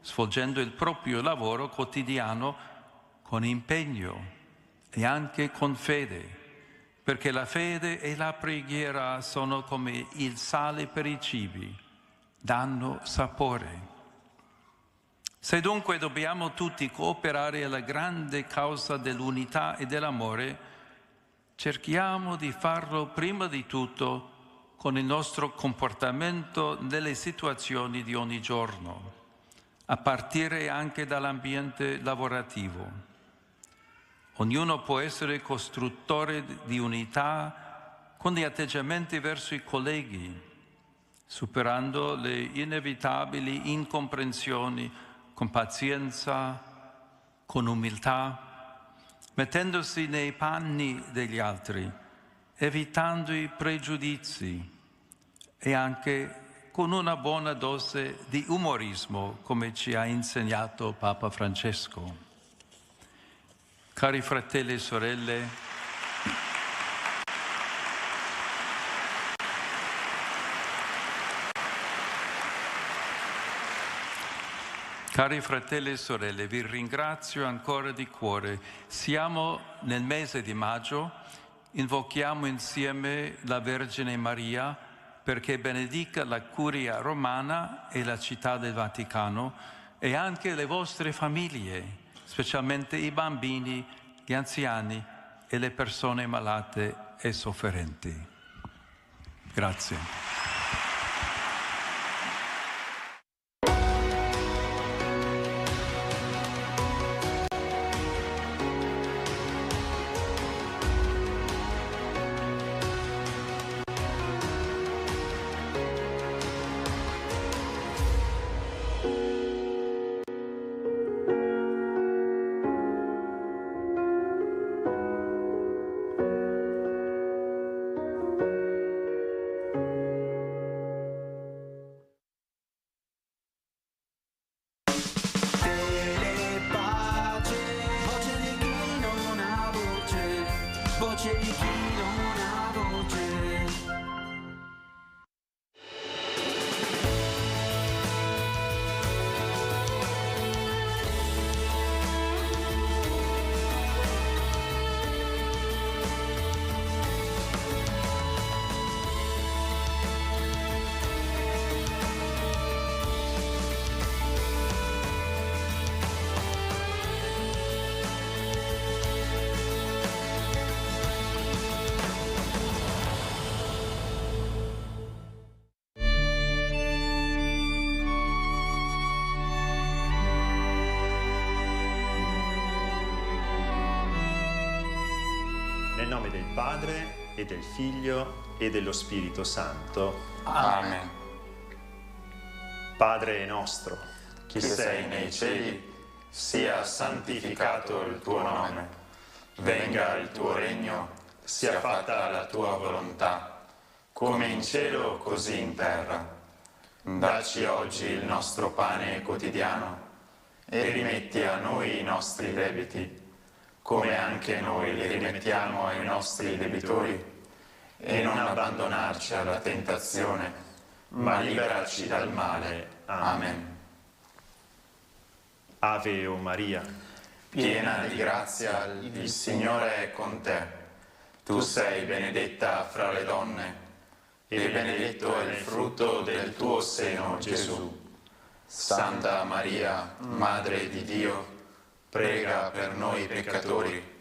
svolgendo il proprio lavoro quotidiano con impegno e anche con fede, perché la fede e la preghiera sono come il sale per i cibi, danno sapore. Se dunque dobbiamo tutti cooperare alla grande causa dell'unità e dell'amore, cerchiamo di farlo prima di tutto con il nostro comportamento nelle situazioni di ogni giorno, a partire anche dall'ambiente lavorativo. Ognuno può essere costruttore di unità con gli atteggiamenti verso i colleghi, superando le inevitabili incomprensioni con pazienza, con umiltà, mettendosi nei panni degli altri, evitando i pregiudizi e anche con una buona dose di umorismo, come ci ha insegnato Papa Francesco. Cari fratelli e sorelle, vi ringrazio ancora di cuore. Siamo nel mese di maggio, invochiamo insieme la Vergine Maria perché benedica la Curia romana e la Città del Vaticano e anche le vostre famiglie, specialmente i bambini, gli anziani e le persone malate e sofferenti. Grazie. Nel nome del Padre, e del Figlio, e dello Spirito Santo. Amen. Padre nostro, che sei nei cieli, sia santificato il tuo nome. Venga il tuo regno, sia fatta la tua volontà, come in cielo così in terra. Dacci oggi il nostro pane quotidiano e rimetti a noi i nostri debiti, come anche noi li rimettiamo ai nostri debitori, e non abbandonarci alla tentazione, ma liberaci dal male. Amen. Ave o Maria, piena di grazia, il Signore è con te. Tu sei benedetta fra le donne, e benedetto è il frutto del tuo seno, Gesù. Santa Maria, Madre di Dio, prega per noi peccatori,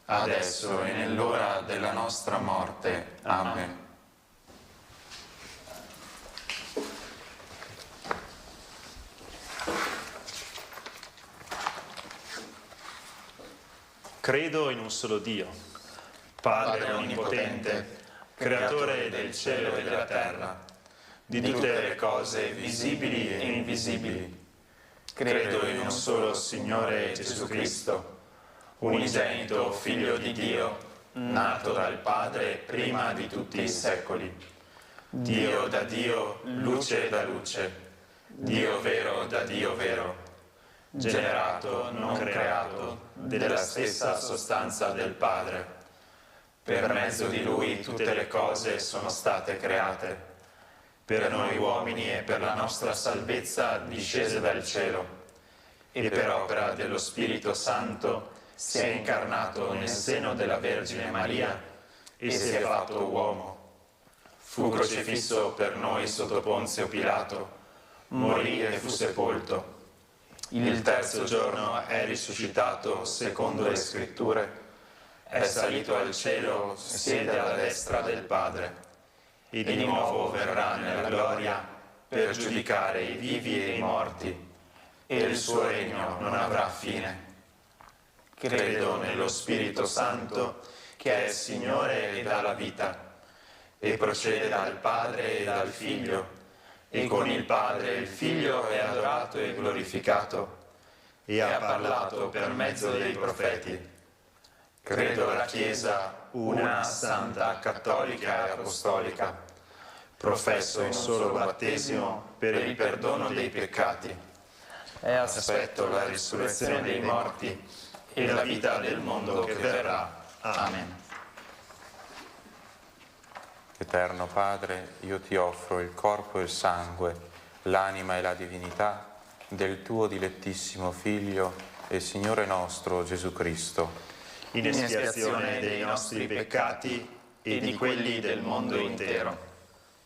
adesso e nell'ora della nostra morte. Amen. credo in un solo Dio, Padre onnipotente, creatore del cielo e della terra, di tutte le cose visibili e invisibili. Credo in un solo Signore Gesù Cristo, unigenito Figlio di Dio, nato dal Padre prima di tutti i secoli. Dio da Dio, luce da luce, Dio vero da Dio vero, generato, non creato, della stessa sostanza del Padre. Per mezzo di Lui tutte le cose sono state create. per noi uomini e per la nostra salvezza discese dal cielo, e per opera dello Spirito Santo si è incarnato nel seno della Vergine Maria e si è fatto uomo. Fu crocifisso per noi sotto Ponzio Pilato, morì e fu sepolto. Il terzo giorno è risuscitato secondo le Scritture, è salito al cielo, siede alla destra del Padre, e di nuovo verrà nella gloria per giudicare i vivi e i morti, e il suo regno non avrà fine. Credo nello Spirito Santo, che è Signore e dà la vita, e procede dal Padre e dal Figlio, e con il Padre e il Figlio è adorato e glorificato, e ha parlato per mezzo dei profeti. Credo alla Chiesa, una, santa, cattolica e apostolica. Professo un solo battesimo per il perdono dei peccati. E aspetto la risurrezione dei morti e la vita del mondo che verrà. Amen. Eterno Padre, io ti offro il corpo e il sangue, l'anima e la divinità del tuo dilettissimo Figlio e Signore nostro Gesù Cristo, in espiazione dei nostri peccati e di quelli del mondo intero.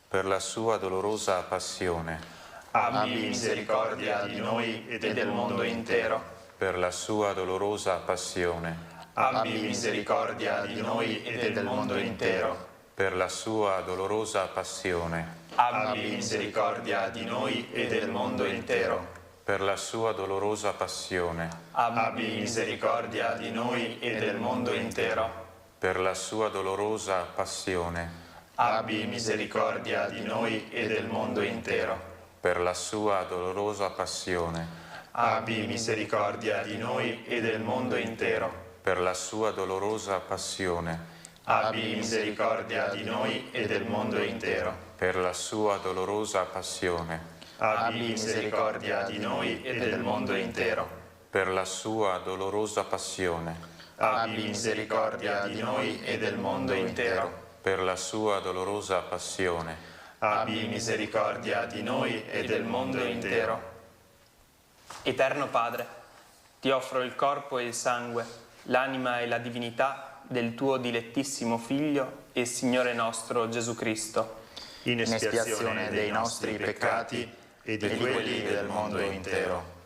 per la sua dolorosa passione, Abbi misericordia di noi e del mondo intero. per la sua dolorosa passione, Abbi misericordia di noi e del mondo intero. per la sua dolorosa passione, Abbi misericordia di noi e del mondo intero. per la sua dolorosa passione, Abbi misericordia di noi e del mondo intero. per la sua dolorosa passione, Abbi misericordia di noi e del mondo intero. per la sua dolorosa passione, Abbi misericordia di noi e del mondo intero. per la sua dolorosa passione, Abbi misericordia di noi e del mondo intero. per la sua dolorosa passione, Abbi misericordia di noi e del mondo intero. per la sua dolorosa passione, Abbi misericordia di noi e del mondo intero. per la sua dolorosa passione, Abbi misericordia di noi e del mondo intero. Eterno Padre, ti offro il corpo e il sangue, l'anima e la divinità del tuo dilettissimo Figlio e Signore nostro Gesù Cristo, In espiazione dei nostri peccati e di quelli del mondo intero.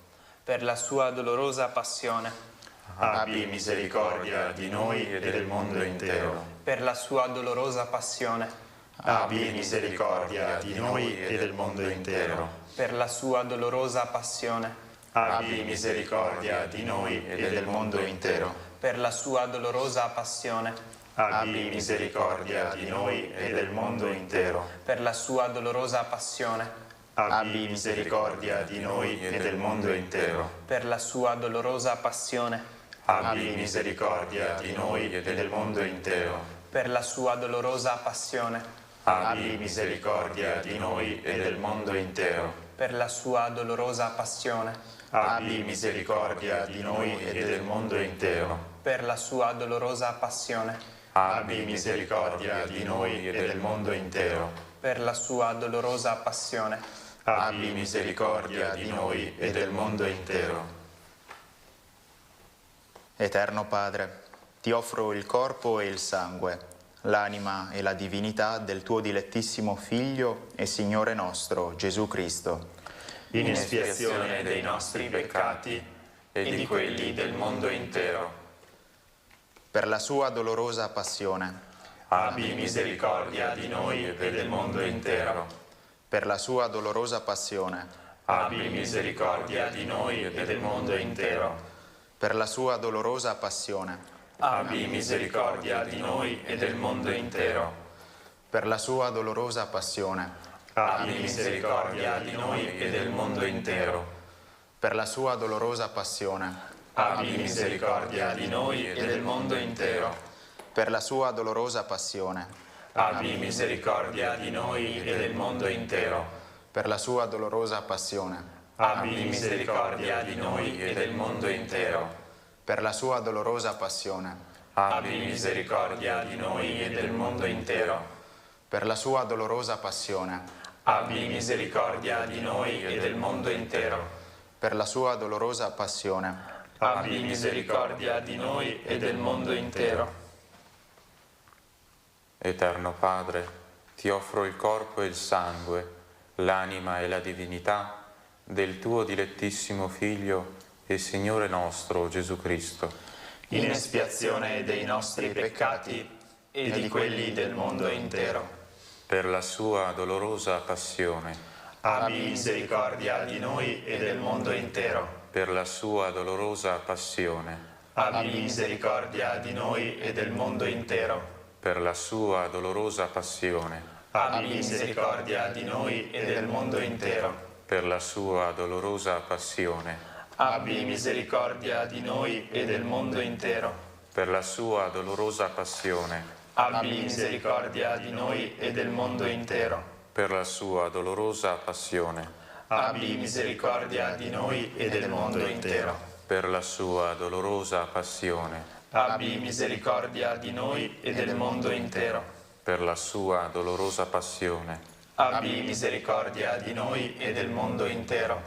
per la sua dolorosa passione, Abbi misericordia di noi e del mondo intero. per la sua dolorosa passione, Abbi misericordia di noi e del mondo intero. per la sua dolorosa passione, Abbi misericordia di noi e del mondo intero. per la sua dolorosa passione, Abbi misericordia di noi e del mondo intero. per la sua dolorosa passione, Abbi misericordia di noi e del mondo intero. per la sua dolorosa passione, Abbi misericordia di noi e del mondo intero. per la sua dolorosa passione, Abbi misericordia di noi e del mondo intero. per la sua dolorosa passione, Abbi misericordia di noi e del mondo intero. per la sua dolorosa passione, Abbi misericordia di noi e del mondo intero. per la sua dolorosa passione, Abbi misericordia di noi e del mondo intero. Eterno Padre, ti offro il corpo e il sangue, l'anima e la divinità del tuo dilettissimo Figlio e Signore nostro Gesù Cristo, In espiazione dei nostri peccati e di quelli del mondo intero. per la sua dolorosa passione, Abbi misericordia di noi e del mondo intero. per la sua dolorosa passione, Abbi misericordia di noi e del mondo intero. per la sua dolorosa passione, Abbi misericordia di noi e del mondo intero. per la sua dolorosa passione, Abbi misericordia di noi e del mondo intero. per la sua dolorosa passione, Abbi misericordia di noi e del mondo intero. per la sua dolorosa passione, Abbi misericordia di noi e del mondo intero. per la sua dolorosa passione, Abbi misericordia di noi e del mondo intero. per la sua dolorosa passione, Abbi misericordia di noi e del mondo intero. per la sua dolorosa passione, abbi misericordia di noi e del mondo intero. Per la sua dolorosa passione, Abbi misericordia di noi e del mondo intero. Eterno Padre, ti offro il corpo e il sangue, l'anima e la divinità del tuo dilettissimo Figlio e Signore nostro Gesù Cristo, In espiazione dei nostri peccati e di quelli del mondo intero. per la sua dolorosa passione, Abbi misericordia di noi e del mondo intero. per la sua dolorosa passione, Abbi misericordia di noi e del mondo intero. per la sua dolorosa passione, Abbi misericordia di noi e del mondo intero. per la sua dolorosa passione, Abbi misericordia di noi e del mondo intero. per la sua dolorosa passione, Abbi misericordia di noi e del mondo intero. per la sua dolorosa passione, Abbi misericordia di noi e del mondo intero. per la sua dolorosa passione, Abbi misericordia di noi e del mondo intero. per la sua dolorosa passione, Abbi misericordia di noi e del mondo intero.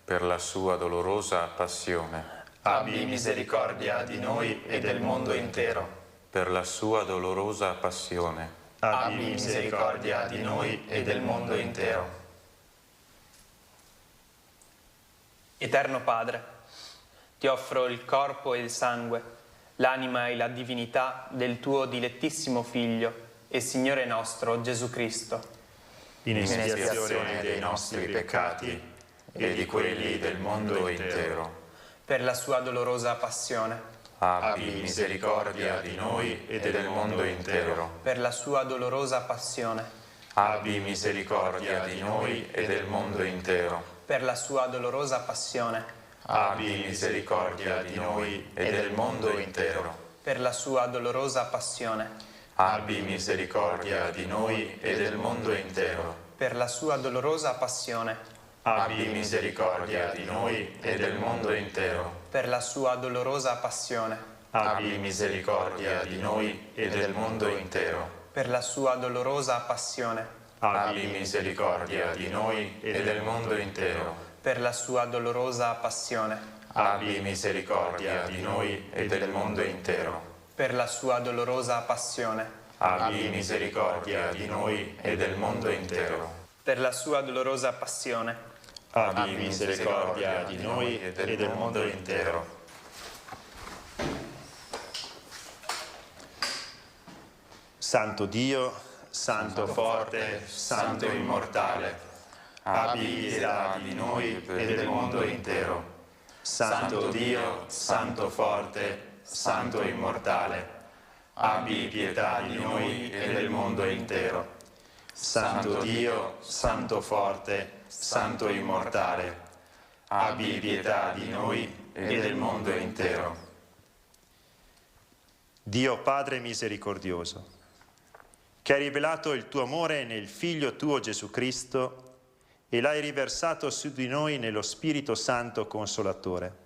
per la sua dolorosa passione, Abbi misericordia di noi e del mondo intero. per la sua dolorosa passione, Abbi misericordia di noi e del mondo intero. Eterno Padre, ti offro il corpo e il sangue, l'anima e la divinità del tuo dilettissimo Figlio e Signore nostro Gesù Cristo, In espiazione dei nostri peccati e di quelli del mondo intero. per la sua dolorosa passione, abbi misericordia di noi e del mondo intero, per la sua dolorosa passione, abbi misericordia di noi e del mondo intero, per la sua dolorosa passione, abbi misericordia di noi e del mondo intero, per la sua dolorosa passione, abbi misericordia di noi e del mondo intero, per la sua dolorosa passione, abbi misericordia di noi e del mondo intero, per la sua dolorosa passione, abbi misericordia di noi e del mondo intero, per la sua dolorosa passione, abbi misericordia di noi e del mondo intero, per la sua dolorosa passione, abbi misericordia di noi e del mondo intero, per la sua dolorosa passione, abbi misericordia di noi e del mondo intero, per la sua dolorosa passione, Abbi misericordia di noi e del mondo intero. Santo Dio, Santo forte, Santo immortale, abbi pietà di noi e del mondo intero. Santo Dio, Santo forte, Santo immortale, abbi pietà di noi e del mondo intero. Santo Dio, Santo forte, Santo immortale, abbi pietà di noi e del mondo intero. Dio Padre misericordioso, che hai rivelato il tuo amore nel Figlio tuo Gesù Cristo e l'hai riversato su di noi nello Spirito Santo Consolatore,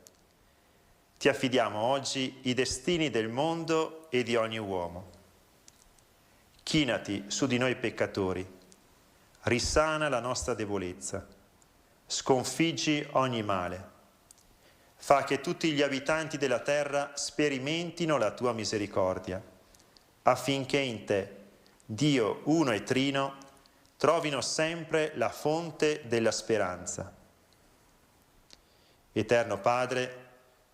ti affidiamo oggi i destini del mondo e di ogni uomo. Chinati su di noi peccatori, risana la nostra debolezza, sconfiggi ogni male, fa che tutti gli abitanti della terra sperimentino la tua misericordia, affinché in te, Dio uno e trino, trovino sempre la fonte della speranza. Eterno Padre,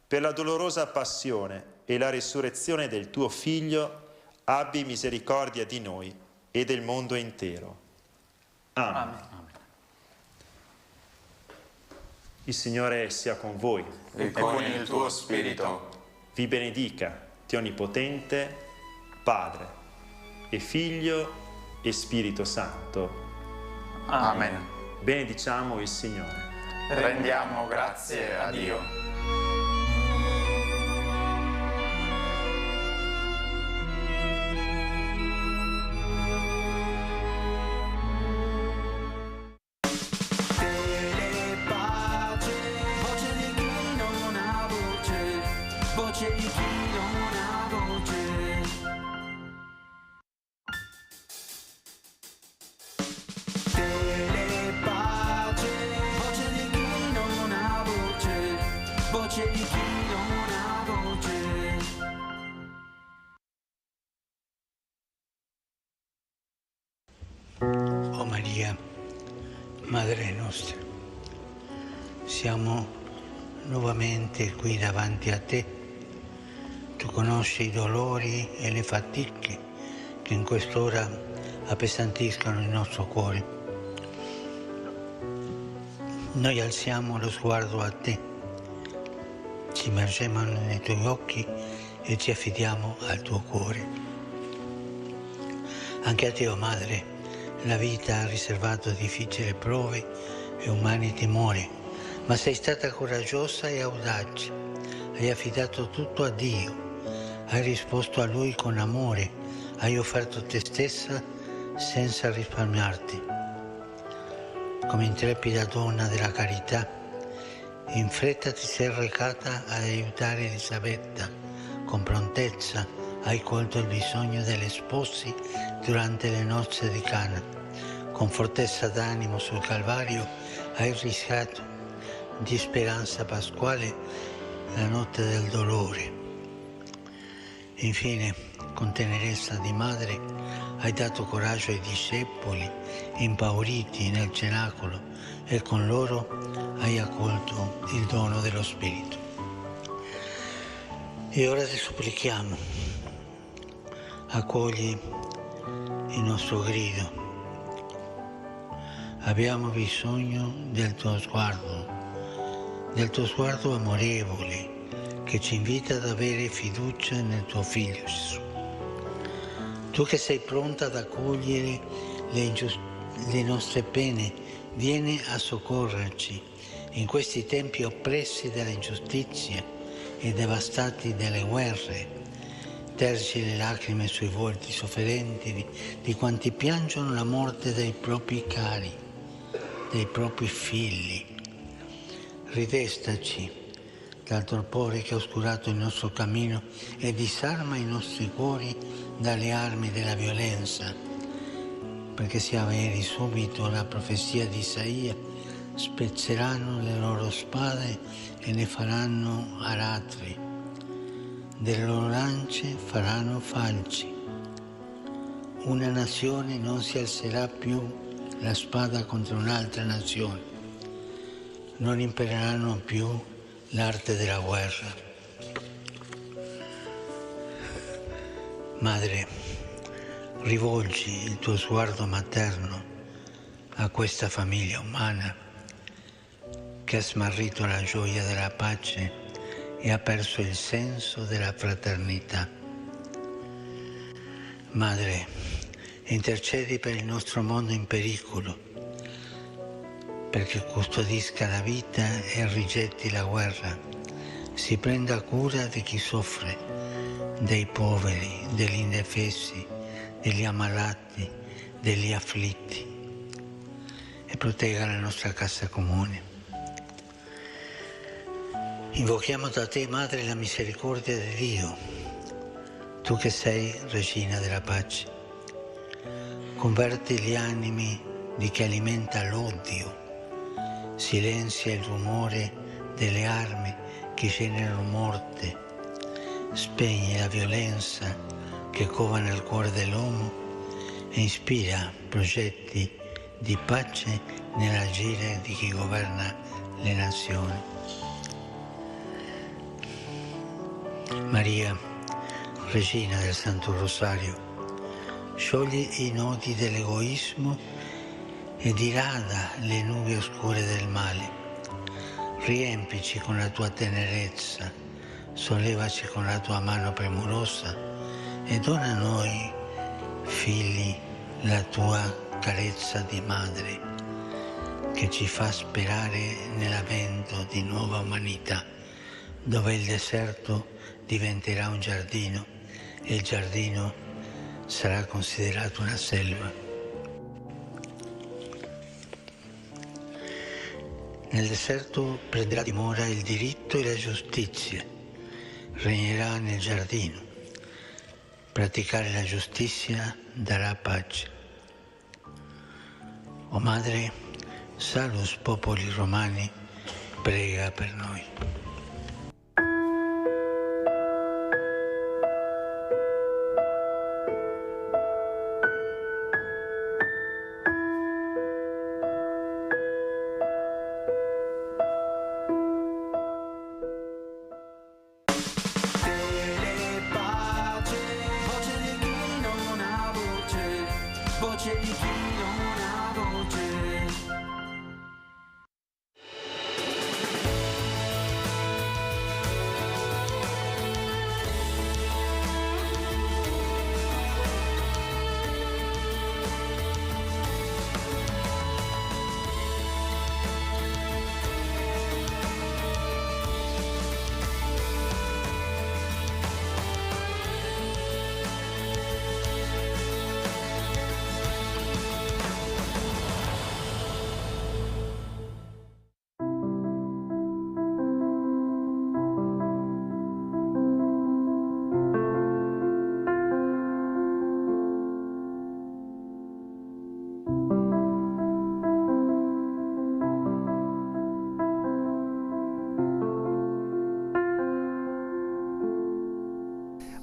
per la dolorosa passione e la risurrezione del tuo Figlio, abbi misericordia di noi e del mondo intero. Amen. Il Signore sia con voi. e con il tuo spirito, Vi benedica, Dio Onnipotente, Padre e Figlio e Spirito Santo. Amen. Benediciamo il Signore. Rendiamo grazie a Dio. Tele voce di chi non ha voce. Oh Maria, Madre nostra, siamo nuovamente qui davanti a te. Tu conosci i dolori e le fatiche che in quest'ora appesantiscono il nostro cuore. Noi alziamo lo sguardo a te, ci immergiamo nei tuoi occhi e ci affidiamo al tuo cuore. Anche a te, oh Madre, la vita ha riservato difficili prove e umani timori, ma sei stata coraggiosa e audace, hai affidato tutto a Dio, hai risposto a Lui con amore, hai offerto te stessa senza risparmiarti. Come intrepida donna della carità, in fretta ti sei recata ad aiutare Elisabetta. Con prontezza hai colto il bisogno degli sposi durante le nozze di Cana. Con fortezza d'animo sul Calvario hai rischiato di speranza pasquale la notte del dolore. Infine, con tenerezza di madre, hai dato coraggio ai discepoli impauriti nel cenacolo e con loro hai accolto il dono dello Spirito. E ora ti supplichiamo, accogli il nostro grido. Abbiamo bisogno del tuo sguardo amorevole che ci invita ad avere fiducia nel tuo Figlio Gesù. Tu che sei pronta ad accogliere le nostre pene, vieni a soccorrerci in questi tempi oppressi dalla ingiustizia e devastati dalle guerre. Tergi le lacrime sui volti sofferenti di quanti piangono la morte dei propri cari, dei propri figli. Ridestaci dal torpore che ha oscurato il nostro cammino e disarma i nostri cuori dalle armi della violenza, perché sia veri subito la profezia di Isaia: spezzeranno le loro spade e ne faranno aratri, delle loro lance faranno falci. Una nazione non si alzerà più la spada contro un'altra nazione, non impereranno più l'arte della guerra. Madre, rivolgi il tuo sguardo materno a questa famiglia umana che ha smarrito la gioia della pace e ha perso il senso della fraternità. Madre, intercedi per il nostro mondo in pericolo, perché custodisca la vita e rigetti la guerra, si prenda cura di chi soffre, dei poveri, degli indefessi, degli ammalati, degli afflitti, e protegga la nostra casa comune. Invochiamo da te, Madre, la misericordia di Dio, tu che sei Regina della pace. Converti gli animi di chi alimenta l'odio, silenzia il rumore delle armi che generano morte, spegne la violenza che cova nel cuore dell'uomo e ispira progetti di pace nell'agire di chi governa le nazioni. Maria, Regina del Santo Rosario, sciogli i nodi dell'egoismo e dirada le nubi oscure del male. Riempici con la tua tenerezza, sollevaci con la tua mano premurosa e dona a noi, figli, la tua carezza di madre, che ci fa sperare nell'avvento di nuova umanità, dove il deserto diventerà un giardino e il giardino sarà considerato una selva. Nel deserto prenderà dimora il diritto e la giustizia, regnerà nel giardino. Praticare la giustizia darà pace. O Madre, salus popoli romani, prega per noi.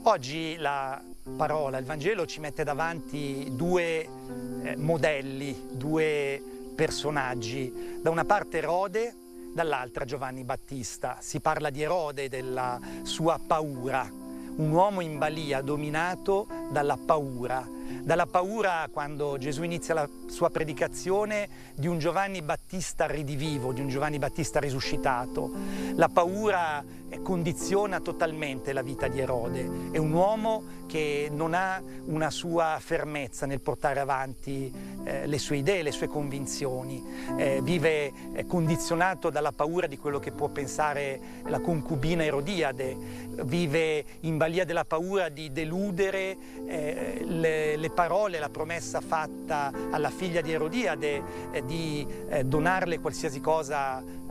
Oggi la parola, il Vangelo ci mette davanti due modelli, due personaggi. Da una parte Erode, dall'altra Giovanni Battista. Si parla di Erode e della sua paura, un uomo in balia dominato dalla paura quando Gesù inizia la sua predicazione di un Giovanni Battista ridivivo, di un Giovanni Battista risuscitato. La paura condiziona totalmente la vita di Erode. È un uomo che non ha una sua fermezza nel portare avanti le sue idee, le sue convinzioni. Vive condizionato dalla paura di quello che può pensare la concubina Erodiade. Vive in balia della paura di deludere le parole, la promessa fatta alla figlia di Erodiade di donarle qualsiasi cosa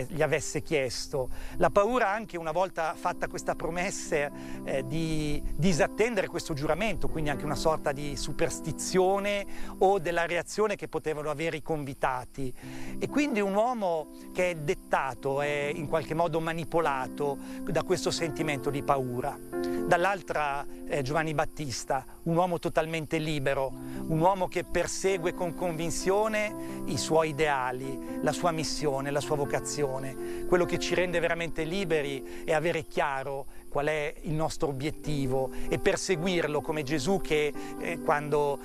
gli avesse chiesto. La paura anche, una volta fatta questa promessa, di disattendere questo giuramento, quindi anche una sorta di superstizione o della reazione che potevano avere i convitati. E quindi un uomo che è dettato, è in qualche modo manipolato da questo sentimento di paura. Dall'altra Giovanni Battista, un uomo totalmente libero, un uomo che persegue con convinzione i suoi ideali, la sua missione, la sua vocazione. Quello che ci rende veramente liberi è avere chiaro qual è il nostro obiettivo e perseguirlo, come Gesù che quando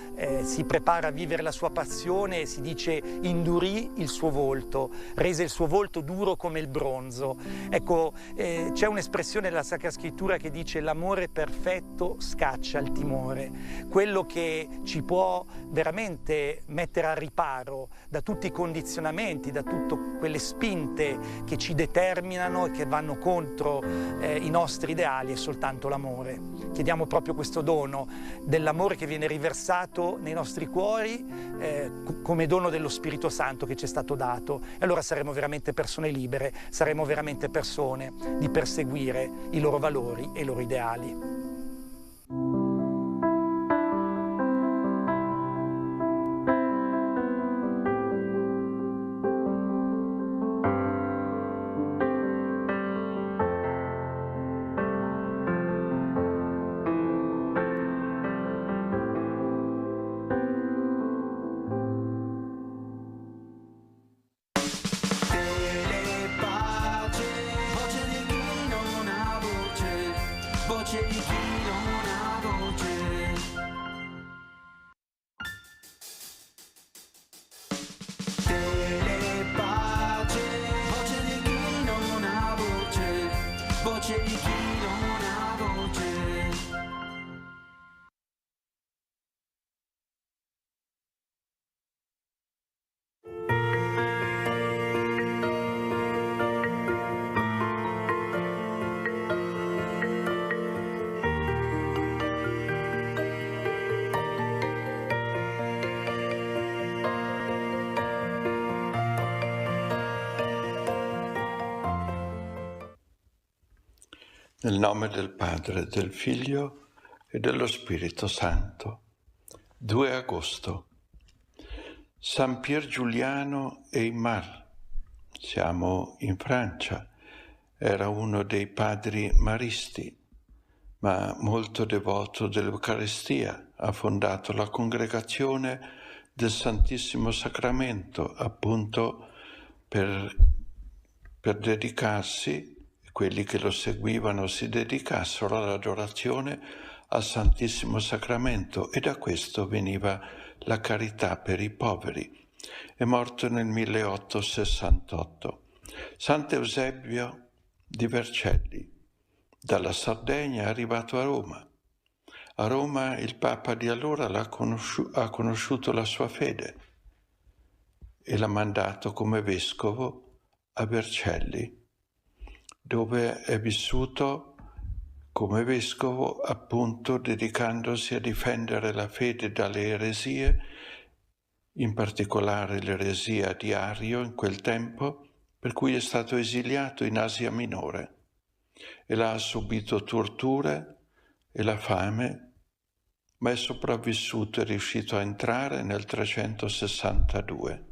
si prepara a vivere la sua passione si dice indurì il suo volto, rese il suo volto duro come il bronzo. Ecco, c'è un'espressione della Sacra Scrittura che dice l'amore perfetto scaccia il timore. Quello che ci può veramente mettere al riparo da tutti i condizionamenti, da tutte quelle spinte che ci determinano e che vanno contro i nostri ideali è soltanto l'amore. Chiediamo proprio questo dono dell'amore che viene riversato nei nostri cuori come dono dello Spirito Santo che ci è stato dato. E allora saremo veramente persone libere, saremo veramente persone di perseguire i loro valori e i loro ideali. Nel nome del Padre, del Figlio e dello Spirito Santo. 2 agosto. San Pier Giuliano Aymar. Siamo in Francia. Era uno dei padri maristi, ma molto devoto dell'Eucaristia. Ha fondato la congregazione del Santissimo Sacramento, appunto per dedicarsi, quelli che lo seguivano si dedicassero all'adorazione al Santissimo Sacramento e da questo veniva la carità per i poveri. È morto nel 1868. Sant'Eusebio di Vercelli, dalla Sardegna è arrivato a Roma. A Roma il Papa di allora ha conosciuto la sua fede e l'ha mandato come vescovo a Vercelli, dove è vissuto come vescovo appunto dedicandosi a difendere la fede dalle eresie, in particolare l'eresia di Ario in quel tempo, per cui è stato esiliato in Asia Minore e là ha subito torture e la fame, ma è sopravvissuto e è riuscito a entrare nel 362.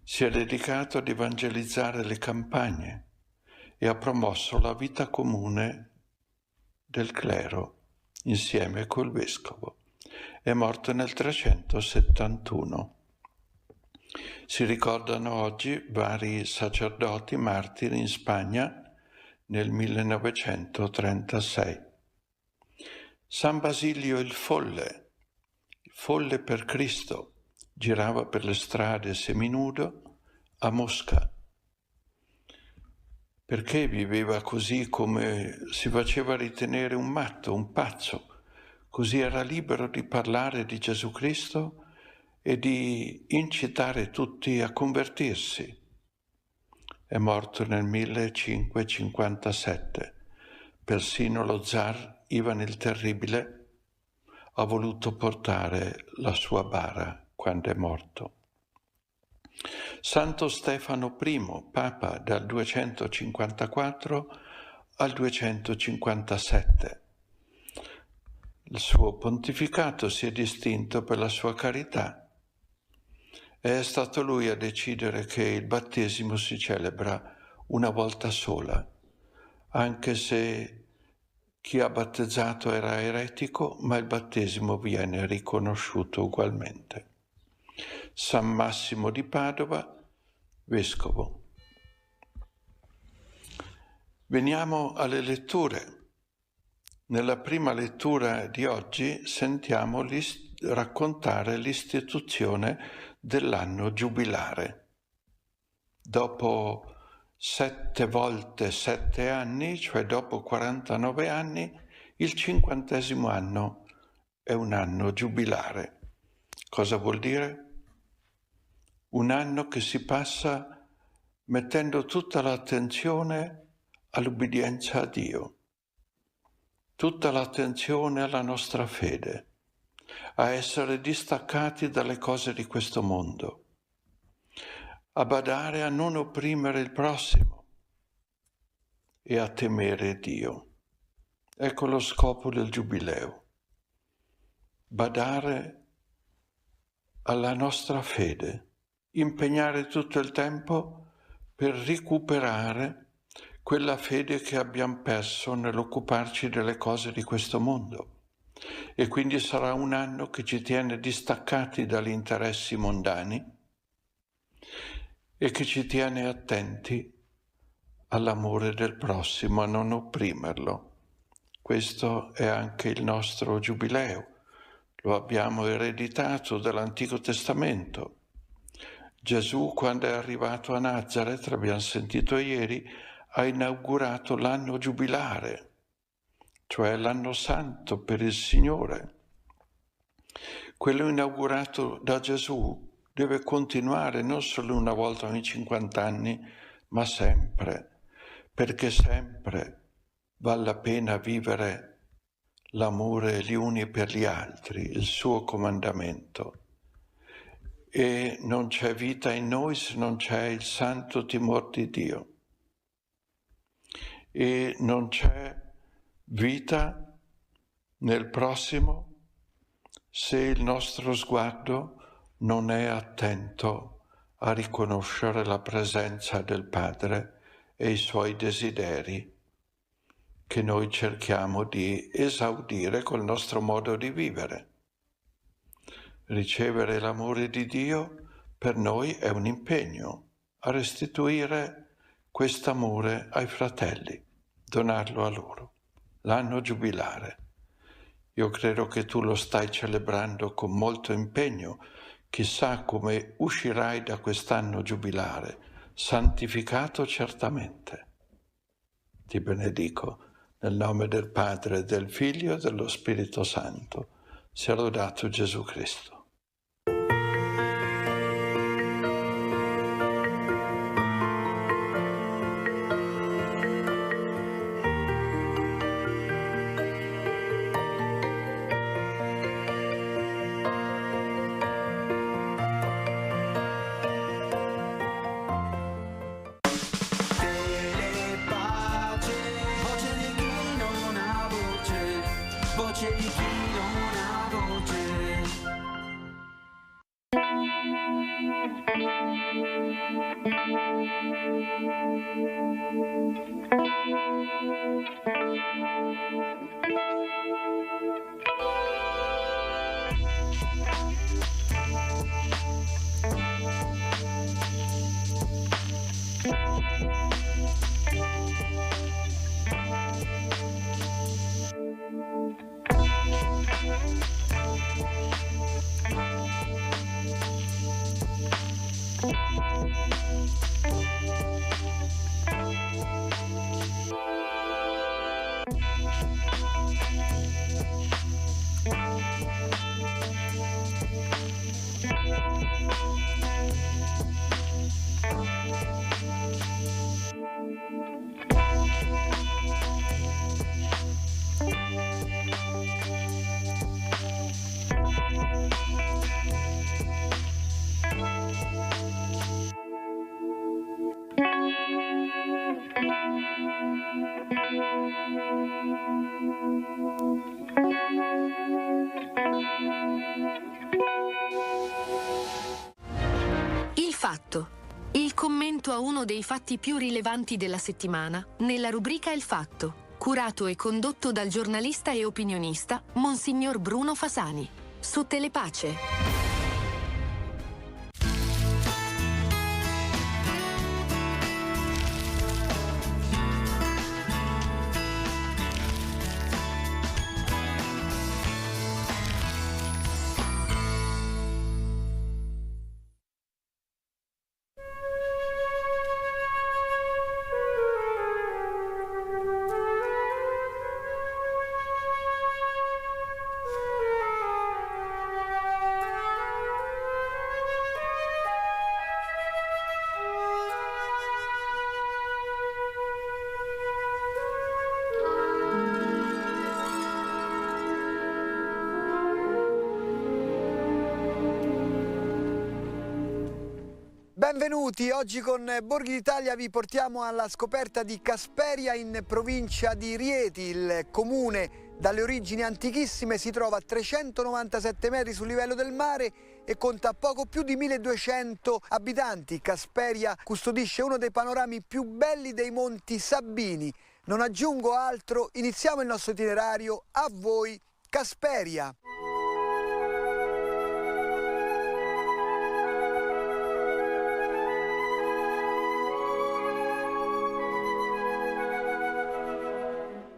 Si è dedicato ad evangelizzare le campagne e ha promosso la vita comune del clero insieme col vescovo. È morto nel 371. Si ricordano oggi vari sacerdoti martiri in Spagna nel 1936. San Basilio il Folle per Cristo, girava per le strade seminudo a Mosca. Perché viveva così, come si faceva ritenere un matto, un pazzo? Così era libero di parlare di Gesù Cristo e di incitare tutti a convertirsi. È morto nel 1557. Persino lo zar Ivan il Terribile ha voluto portare la sua bara quando è morto. Santo Stefano I, Papa dal 254 al 257. Il suo pontificato si è distinto per la sua carità. È stato lui a decidere che il battesimo si celebra una volta sola, anche se chi ha battezzato era eretico, ma il battesimo viene riconosciuto ugualmente. San Massimo di Padova, vescovo. Veniamo alle letture. Nella prima lettura di oggi sentiamo raccontare l'istituzione dell'anno giubilare. Dopo 7 volte 7 anni, cioè dopo 49 anni, il 50° anno è un anno giubilare. Cosa vuol dire? Un anno che si passa mettendo tutta l'attenzione all'ubbidienza a Dio, tutta l'attenzione alla nostra fede, a essere distaccati dalle cose di questo mondo, a badare a non opprimere il prossimo e a temere Dio. Ecco lo scopo del Giubileo. Badare alla nostra fede, impegnare tutto il tempo per recuperare quella fede che abbiamo perso nell'occuparci delle cose di questo mondo. E quindi sarà un anno che ci tiene distaccati dagli interessi mondani e che ci tiene attenti all'amore del prossimo, a non opprimerlo. Questo è anche il nostro Giubileo. Lo abbiamo ereditato dall'Antico Testamento. Gesù, quando è arrivato a Nazareth, l'abbiamo sentito ieri, ha inaugurato l'anno giubilare, cioè l'anno santo per il Signore. Quello inaugurato da Gesù deve continuare non solo una volta ogni 50 anni, ma sempre, perché sempre vale la pena vivere l'amore gli uni per gli altri, il suo comandamento. E non c'è vita in noi se non c'è il santo timore di Dio. E non c'è vita nel prossimo se il nostro sguardo non è attento a riconoscere la presenza del Padre e i suoi desideri che noi cerchiamo di esaudire col nostro modo di vivere. Ricevere l'amore di Dio per noi è un impegno a restituire quest'amore ai fratelli, donarlo a loro. L'anno giubilare. Io credo che tu lo stai celebrando con molto impegno. Chissà come uscirai da quest'anno giubilare, santificato certamente. Ti benedico nel nome del Padre, del Figlio e dello Spirito Santo. Sia lodato Gesù Cristo. Voce di chi non ha voce. Il fatto. Il commento a uno dei fatti più rilevanti della settimana nella rubrica Il Fatto, curato e condotto dal giornalista e opinionista Monsignor Bruno Fasani, su Telepace. Benvenuti, oggi con Borghi d'Italia vi portiamo alla scoperta di Casperia in provincia di Rieti. Il comune dalle origini antichissime si trova a 397 metri sul livello del mare e conta poco più di 1200 abitanti. Casperia custodisce uno dei panorami più belli dei Monti Sabini. Non aggiungo altro, iniziamo il nostro itinerario. A voi Casperia!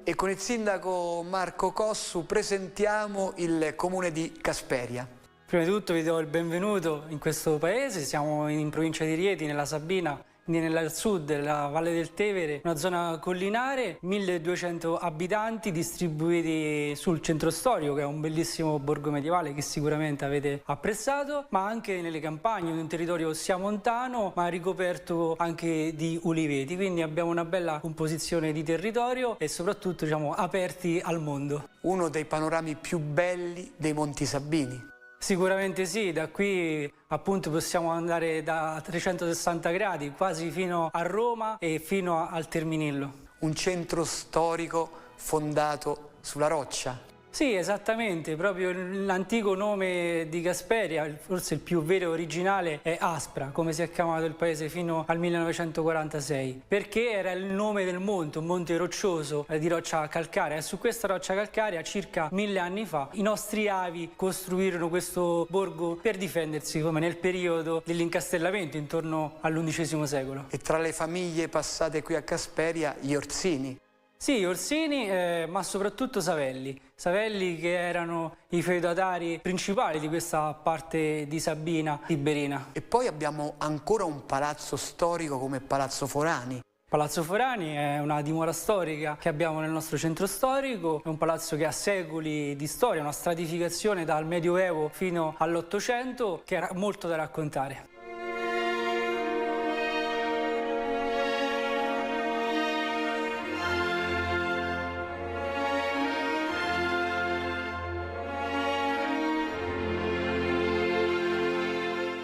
E con il sindaco Marco Cossu presentiamo il comune di Casperia. Prima di tutto vi do il benvenuto in questo paese, siamo in provincia di Rieti, nella Sabina, nel sud della Valle del Tevere, una zona collinare, 1200 abitanti distribuiti sul centro storico, che è un bellissimo borgo medievale che sicuramente avete apprezzato, ma anche nelle campagne, un territorio sia montano ma ricoperto anche di uliveti, quindi abbiamo una bella composizione di territorio e soprattutto aperti al mondo. Uno dei panorami più belli dei Monti Sabini. Sicuramente sì, da qui appunto possiamo andare da 360 gradi quasi fino a Roma e fino al Terminillo. Un centro storico fondato sulla roccia. Sì, esattamente, proprio l'antico nome di Casperia, forse il più vero e originale, è Aspra, come si è chiamato il paese fino al 1946, perché era il nome del monte, un monte roccioso di roccia calcarea, e su questa roccia calcarea circa 1000 anni fa i nostri avi costruirono questo borgo per difendersi, come nel periodo dell'incastellamento intorno all'XI secolo. E tra le famiglie passate qui a Casperia, gli Orsini. Sì, Orsini, ma soprattutto Savelli. Savelli che erano i feudatari principali di questa parte di Sabina Tiberina. E poi abbiamo ancora un palazzo storico come Palazzo Forani. Palazzo Forani è una dimora storica che abbiamo nel nostro centro storico, è un palazzo che ha secoli di storia, una stratificazione dal Medioevo fino all'Ottocento che ha molto da raccontare.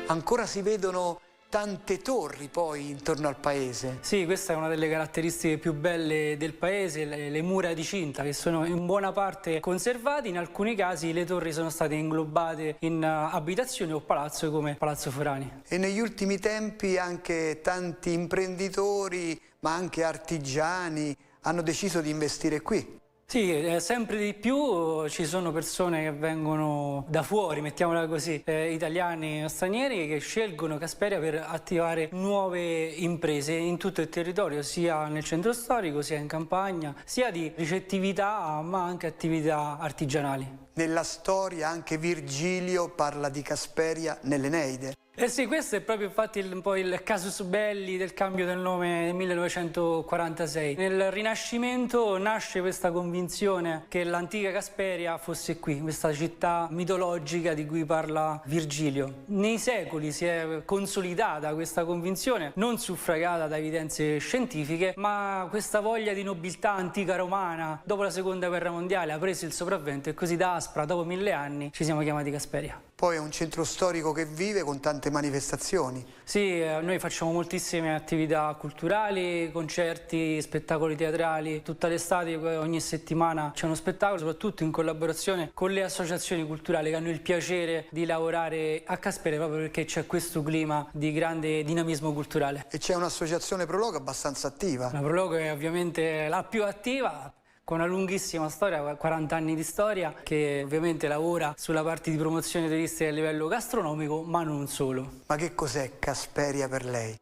Ancora si vedono tante torri poi intorno al paese. Sì, questa è una delle caratteristiche più belle del paese, le mura di cinta che sono in buona parte conservate, in alcuni casi le torri sono state inglobate in abitazioni o palazzo come Palazzo Forani. E negli ultimi tempi anche tanti imprenditori, ma anche artigiani, hanno deciso di investire qui. Sì, sempre di più ci sono persone che vengono da fuori, mettiamola così, italiani o stranieri, che scelgono Casperia per attivare nuove imprese in tutto il territorio, sia nel centro storico, sia in campagna, sia di ricettività ma anche attività artigianali. Nella storia anche Virgilio parla di Casperia nell'Eneide. Eh sì, questo è proprio infatti un po' il casus belli del cambio del nome nel 1946. Nel Rinascimento nasce questa convinzione che l'antica Casperia fosse qui, questa città mitologica di cui parla Virgilio. Nei secoli si è consolidata questa convinzione, non suffragata da evidenze scientifiche, ma questa voglia di nobiltà antica romana dopo la Seconda Guerra Mondiale ha preso il sopravvento e così da Aspra, dopo 1000 anni, ci siamo chiamati Casperia. Poi è un centro storico che vive con tante manifestazioni. Sì, noi facciamo moltissime attività culturali, concerti, spettacoli teatrali. Tutta l'estate, ogni settimana c'è uno spettacolo, soprattutto in collaborazione con le associazioni culturali che hanno il piacere di lavorare a Casperia proprio perché c'è questo clima di grande dinamismo culturale. E c'è un'associazione Prologo abbastanza attiva. La Prologo è ovviamente la più attiva, con una lunghissima storia, 40 anni di storia, che ovviamente lavora sulla parte di promozione turistica a livello gastronomico, ma non solo. Ma che cos'è Casperia per lei?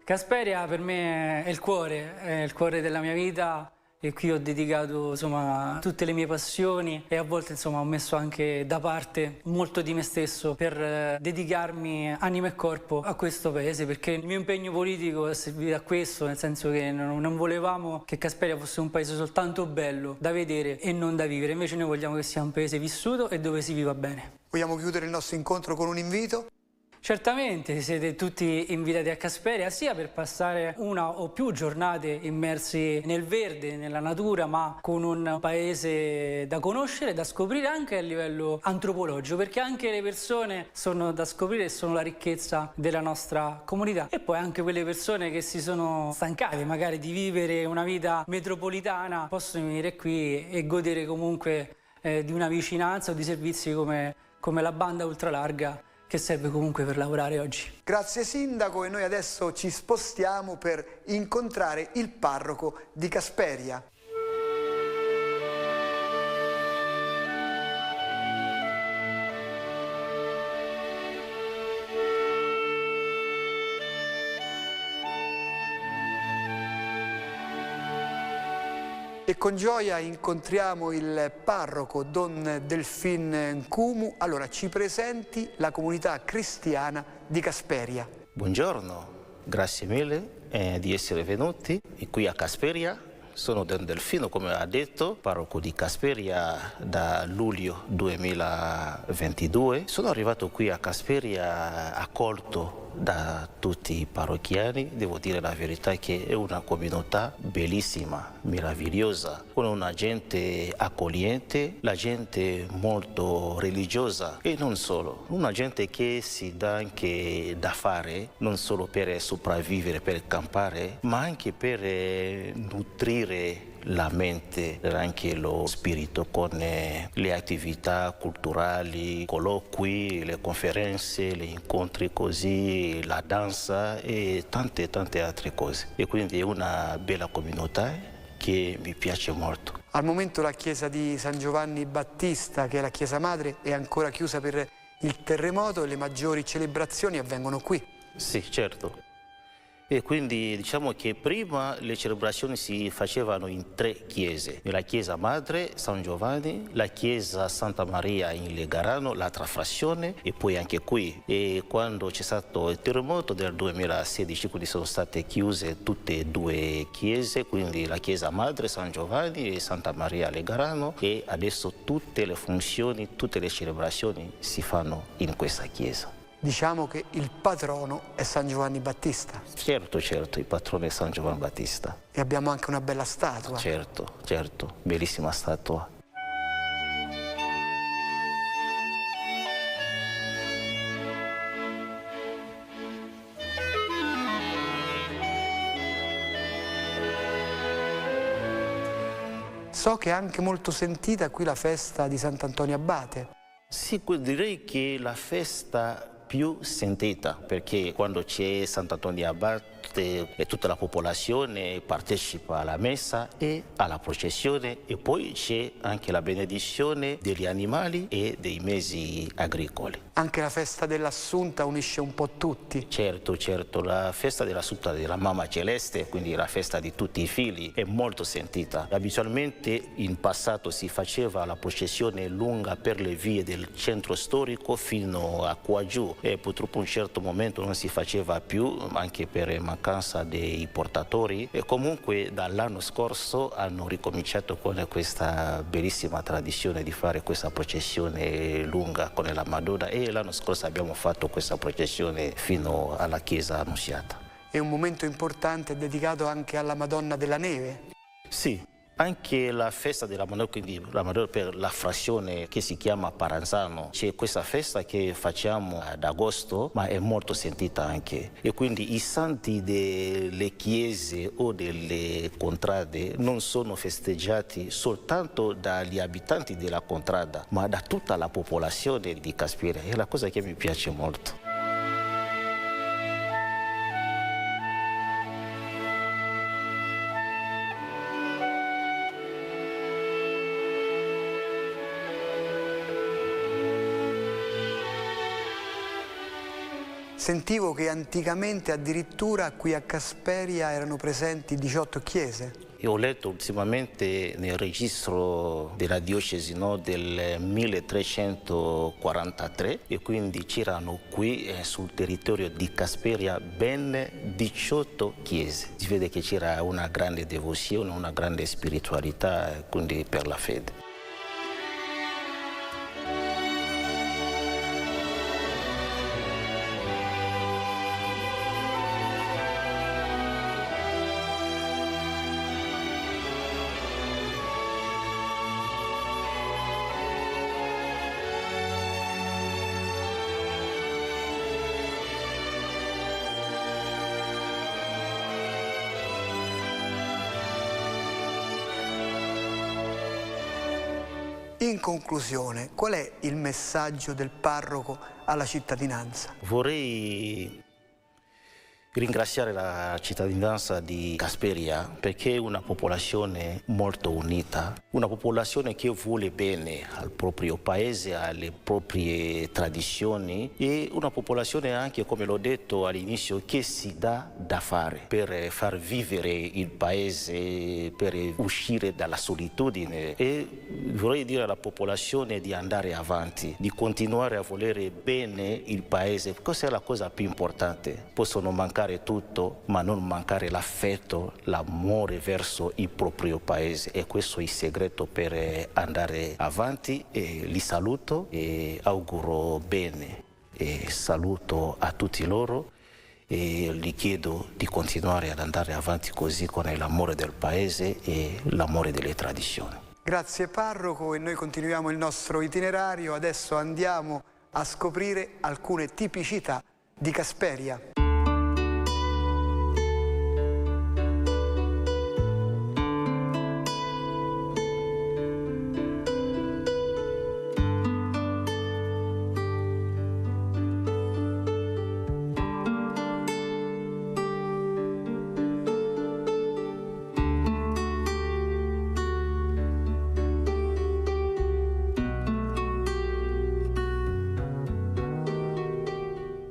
Casperia per me è il cuore della mia vita, e qui ho dedicato tutte le mie passioni e a volte ho messo anche da parte molto di me stesso per dedicarmi anima e corpo a questo paese, perché il mio impegno politico è servito a questo, nel senso che non volevamo che Casperia fosse un paese soltanto bello da vedere e non da vivere, invece noi vogliamo che sia un paese vissuto e dove si viva bene. Vogliamo chiudere il nostro incontro con un invito? Certamente siete tutti invitati a Casperia, sia per passare una o più giornate immersi nel verde, nella natura, ma con un paese da conoscere, da scoprire anche a livello antropologico, perché anche le persone sono da scoprire e sono la ricchezza della nostra comunità. E poi anche quelle persone che si sono stancate magari di vivere una vita metropolitana possono venire qui e godere comunque di una vicinanza o di servizi come la banda ultralarga, che serve comunque per lavorare oggi. Grazie Sindaco, e noi adesso ci spostiamo per incontrare il parroco di Casperia. E con gioia incontriamo il parroco Don Delfin Nkumu. Allora, ci presenti la comunità cristiana di Casperia. Buongiorno, grazie mille di essere venuti qui a Casperia. Sono Don Delfino, come ha detto, parroco di Casperia da luglio 2022. Sono arrivato qui a Casperia accolto da tutti i parrocchiani. Devo dire la verità che è una comunità bellissima, meravigliosa, con una gente accogliente, la gente molto religiosa e non solo. Una gente che si dà anche da fare, non solo per sopravvivere, per campare, ma anche per nutrire la mente e anche lo spirito con le attività culturali, colloqui, le conferenze, gli incontri così, la danza e tante altre cose. E quindi è una bella comunità che mi piace molto. Al momento la chiesa di San Giovanni Battista, che è la chiesa madre, è ancora chiusa per il terremoto e le maggiori celebrazioni avvengono qui. Sì, certo. E quindi diciamo che prima le celebrazioni si facevano in 3 chiese: la chiesa madre San Giovanni, la chiesa Santa Maria in Legarano, l'altra frazione, e poi anche qui. E quando c'è stato il terremoto del 2016, quindi sono state chiuse tutte e 2 chiese, quindi la chiesa madre San Giovanni e Santa Maria Legarano, e adesso tutte le funzioni, tutte le celebrazioni si fanno in questa chiesa. Diciamo che il patrono è San Giovanni Battista. Certo, il patrono è San Giovanni Battista. E abbiamo anche una bella statua. Certo, bellissima statua. So che è anche molto sentita qui la festa di Sant'Antonio Abate. Sì, direi che la festa più sentita, perché quando c'è Sant'Antonio Abate tutta la popolazione partecipa alla messa e alla processione, e poi c'è anche la benedizione degli animali e dei mezzi agricoli. Anche la festa dell'Assunta unisce un po' tutti. Certo, la festa dell'Assunta della Mamma Celeste, quindi la festa di tutti i figli, è molto sentita. Abitualmente in passato si faceva la processione lunga per le vie del centro storico fino a qua giù, e purtroppo in un certo momento non si faceva più, anche per mancanza dei portatori, e comunque dall'anno scorso hanno ricominciato con questa bellissima tradizione di fare questa processione lunga con la Madonna, e l'anno scorso abbiamo fatto questa processione fino alla chiesa Annunziata. È un momento importante dedicato anche alla Madonna della Neve. Sì, anche la festa della Madonna, quindi la Madonna per la frazione che si chiama Paranzano, c'è questa festa che facciamo ad agosto, ma è molto sentita anche, e quindi i santi delle chiese o delle contrade non sono festeggiati soltanto dagli abitanti della contrada, ma da tutta la popolazione di Caspieria. È la cosa che mi piace molto. Sentivo che anticamente addirittura qui a Casperia erano presenti 18 chiese. Io ho letto ultimamente nel registro della diocesi, no, del 1343, e quindi c'erano qui sul territorio di Casperia ben 18 chiese. Si vede che c'era una grande devozione, una grande spiritualità, quindi per la fede. In conclusione, qual è il messaggio del parroco alla cittadinanza? Vorrei ringraziare la cittadinanza di Casperia perché è una popolazione molto unita, una popolazione che vuole bene al proprio paese, alle proprie tradizioni, e una popolazione anche, come l'ho detto all'inizio, che si dà da fare per far vivere il paese, per uscire dalla solitudine. E vorrei dire alla popolazione di andare avanti, di continuare a volere bene il paese. Questa è la cosa più importante. Possono mancare tutto, ma non mancare l'affetto, l'amore verso il proprio paese, e questo è il segreto per andare avanti. E li saluto e auguro bene, e saluto a tutti loro, e gli chiedo di continuare ad andare avanti così con l'amore del paese e l'amore delle tradizioni. Grazie parroco, e noi continuiamo il nostro itinerario. Adesso andiamo a scoprire alcune tipicità di Casperia.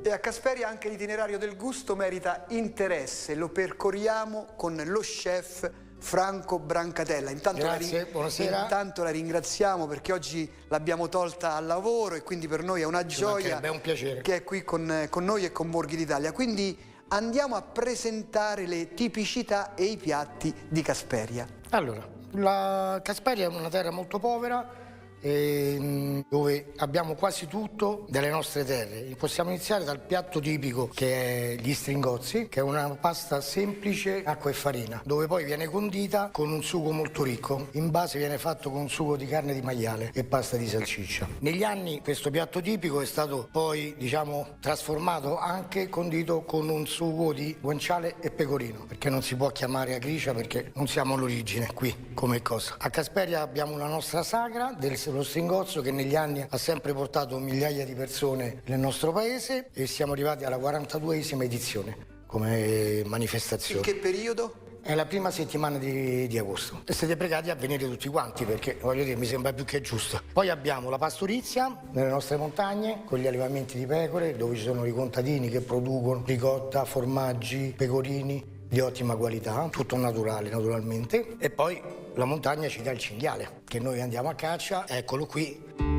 E a Casperia anche l'itinerario del gusto merita interesse, lo percorriamo con lo chef Franco Brancatella. Grazie, buonasera. Intanto la ringraziamo perché oggi l'abbiamo tolta al lavoro e quindi per noi è una gioia, è un piacere che è qui con noi e con Borghi d'Italia. Quindi andiamo a presentare le tipicità e i piatti di Casperia. Allora, la Casperia è una terra molto povera, dove abbiamo quasi tutto delle nostre terre. Possiamo iniziare dal piatto tipico, che è gli stringozzi, che è una pasta semplice, acqua e farina, dove poi viene condita con un sugo molto ricco. In base viene fatto con un sugo di carne di maiale e pasta di salsiccia. Negli anni questo piatto tipico è stato poi, diciamo, trasformato, anche condito con un sugo di guanciale e pecorino, perché non si può chiamare agricia perché non siamo all'origine qui come cosa. A Casperia abbiamo una nostra sagra dello stringozzo, che negli anni ha sempre portato migliaia di persone nel nostro paese, e siamo arrivati alla 42esima edizione. come manifestazione. In che periodo? È la prima settimana di agosto. E siete pregati a venire tutti quanti perché, voglio dire, mi sembra più che giusto. Poi abbiamo la pastorizia nelle nostre montagne con gli allevamenti di pecore, dove ci sono i contadini che producono ricotta, formaggi, pecorini di ottima qualità, tutto naturale naturalmente. E poi la montagna ci dà il cinghiale, che noi andiamo a caccia, eccolo qui.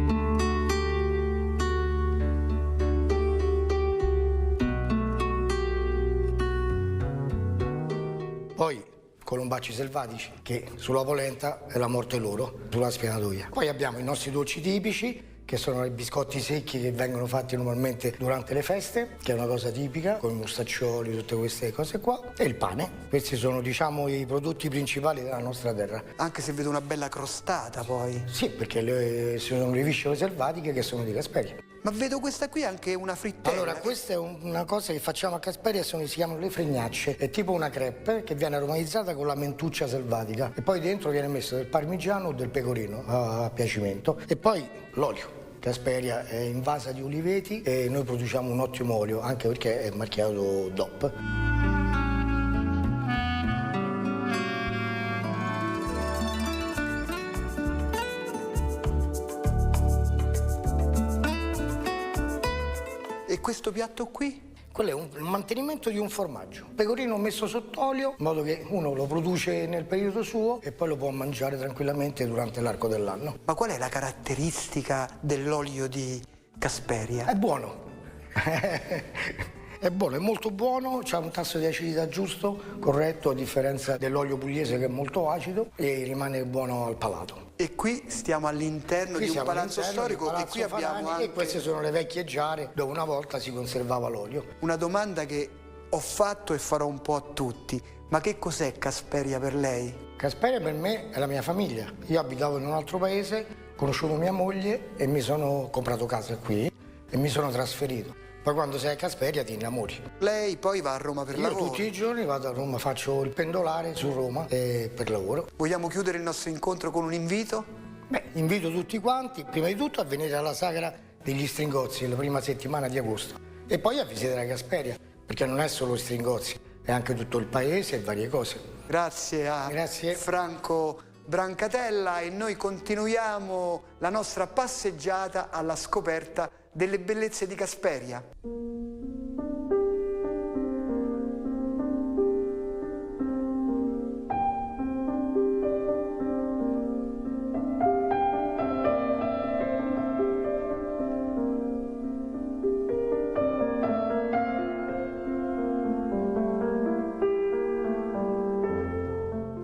Poi colombacci selvatici, che sulla polenta è la morte loro, sulla spianatoia. Poi abbiamo i nostri dolci tipici, che sono i biscotti secchi che vengono fatti normalmente durante le feste, che è una cosa tipica, con i mostaccioli, tutte queste cose qua, e il pane. Questi sono, diciamo, i prodotti principali della nostra terra. Anche se vedo una bella crostata poi. Sì, perché sono le viscere selvatiche che sono di Casperia. Ma vedo questa qui anche una frittella. Allora, questa è una cosa che facciamo a Casperia, si chiamano le fregnacce. È tipo una crepe che viene aromatizzata con la mentuccia selvatica e poi dentro viene messo del parmigiano o del pecorino a piacimento. E poi l'olio. Casperia è invasa di uliveti e noi produciamo un ottimo olio, anche perché è marchiato DOP. E questo piatto qui? Quello è un mantenimento di un formaggio. Pecorino messo sott'olio, in modo che uno lo produce nel periodo suo e poi lo può mangiare tranquillamente durante l'arco dell'anno. Ma qual è la caratteristica dell'olio di Casperia? È buono. È buono, è molto buono, c'ha un tasso di acidità giusto, corretto, a differenza dell'olio pugliese che è molto acido e rimane buono al palato. E qui stiamo all'interno di un palazzo storico e qui abbiamo anche... E queste sono le vecchie giare dove una volta si conservava l'olio. Una domanda che ho fatto e farò un po' a tutti. Ma che cos'è Casperia per lei? Casperia per me è la mia famiglia. Io abitavo in un altro paese, ho conosciuto mia moglie e mi sono comprato casa qui e mi sono trasferito. Poi quando sei a Casperia ti innamori. Lei poi va a Roma per lavoro? Io tutti i giorni vado a Roma, faccio il pendolare su Roma per lavoro. Vogliamo chiudere il nostro incontro con un invito? Beh, invito tutti quanti, prima di tutto, a venire alla sagra degli Stringozzi, la prima settimana di agosto. E poi a visitare Casperia, perché non è solo Stringozzi, è anche tutto il paese e varie cose. Grazie a Franco Brancatella e noi continuiamo la nostra passeggiata alla scoperta delle bellezze di Casperia.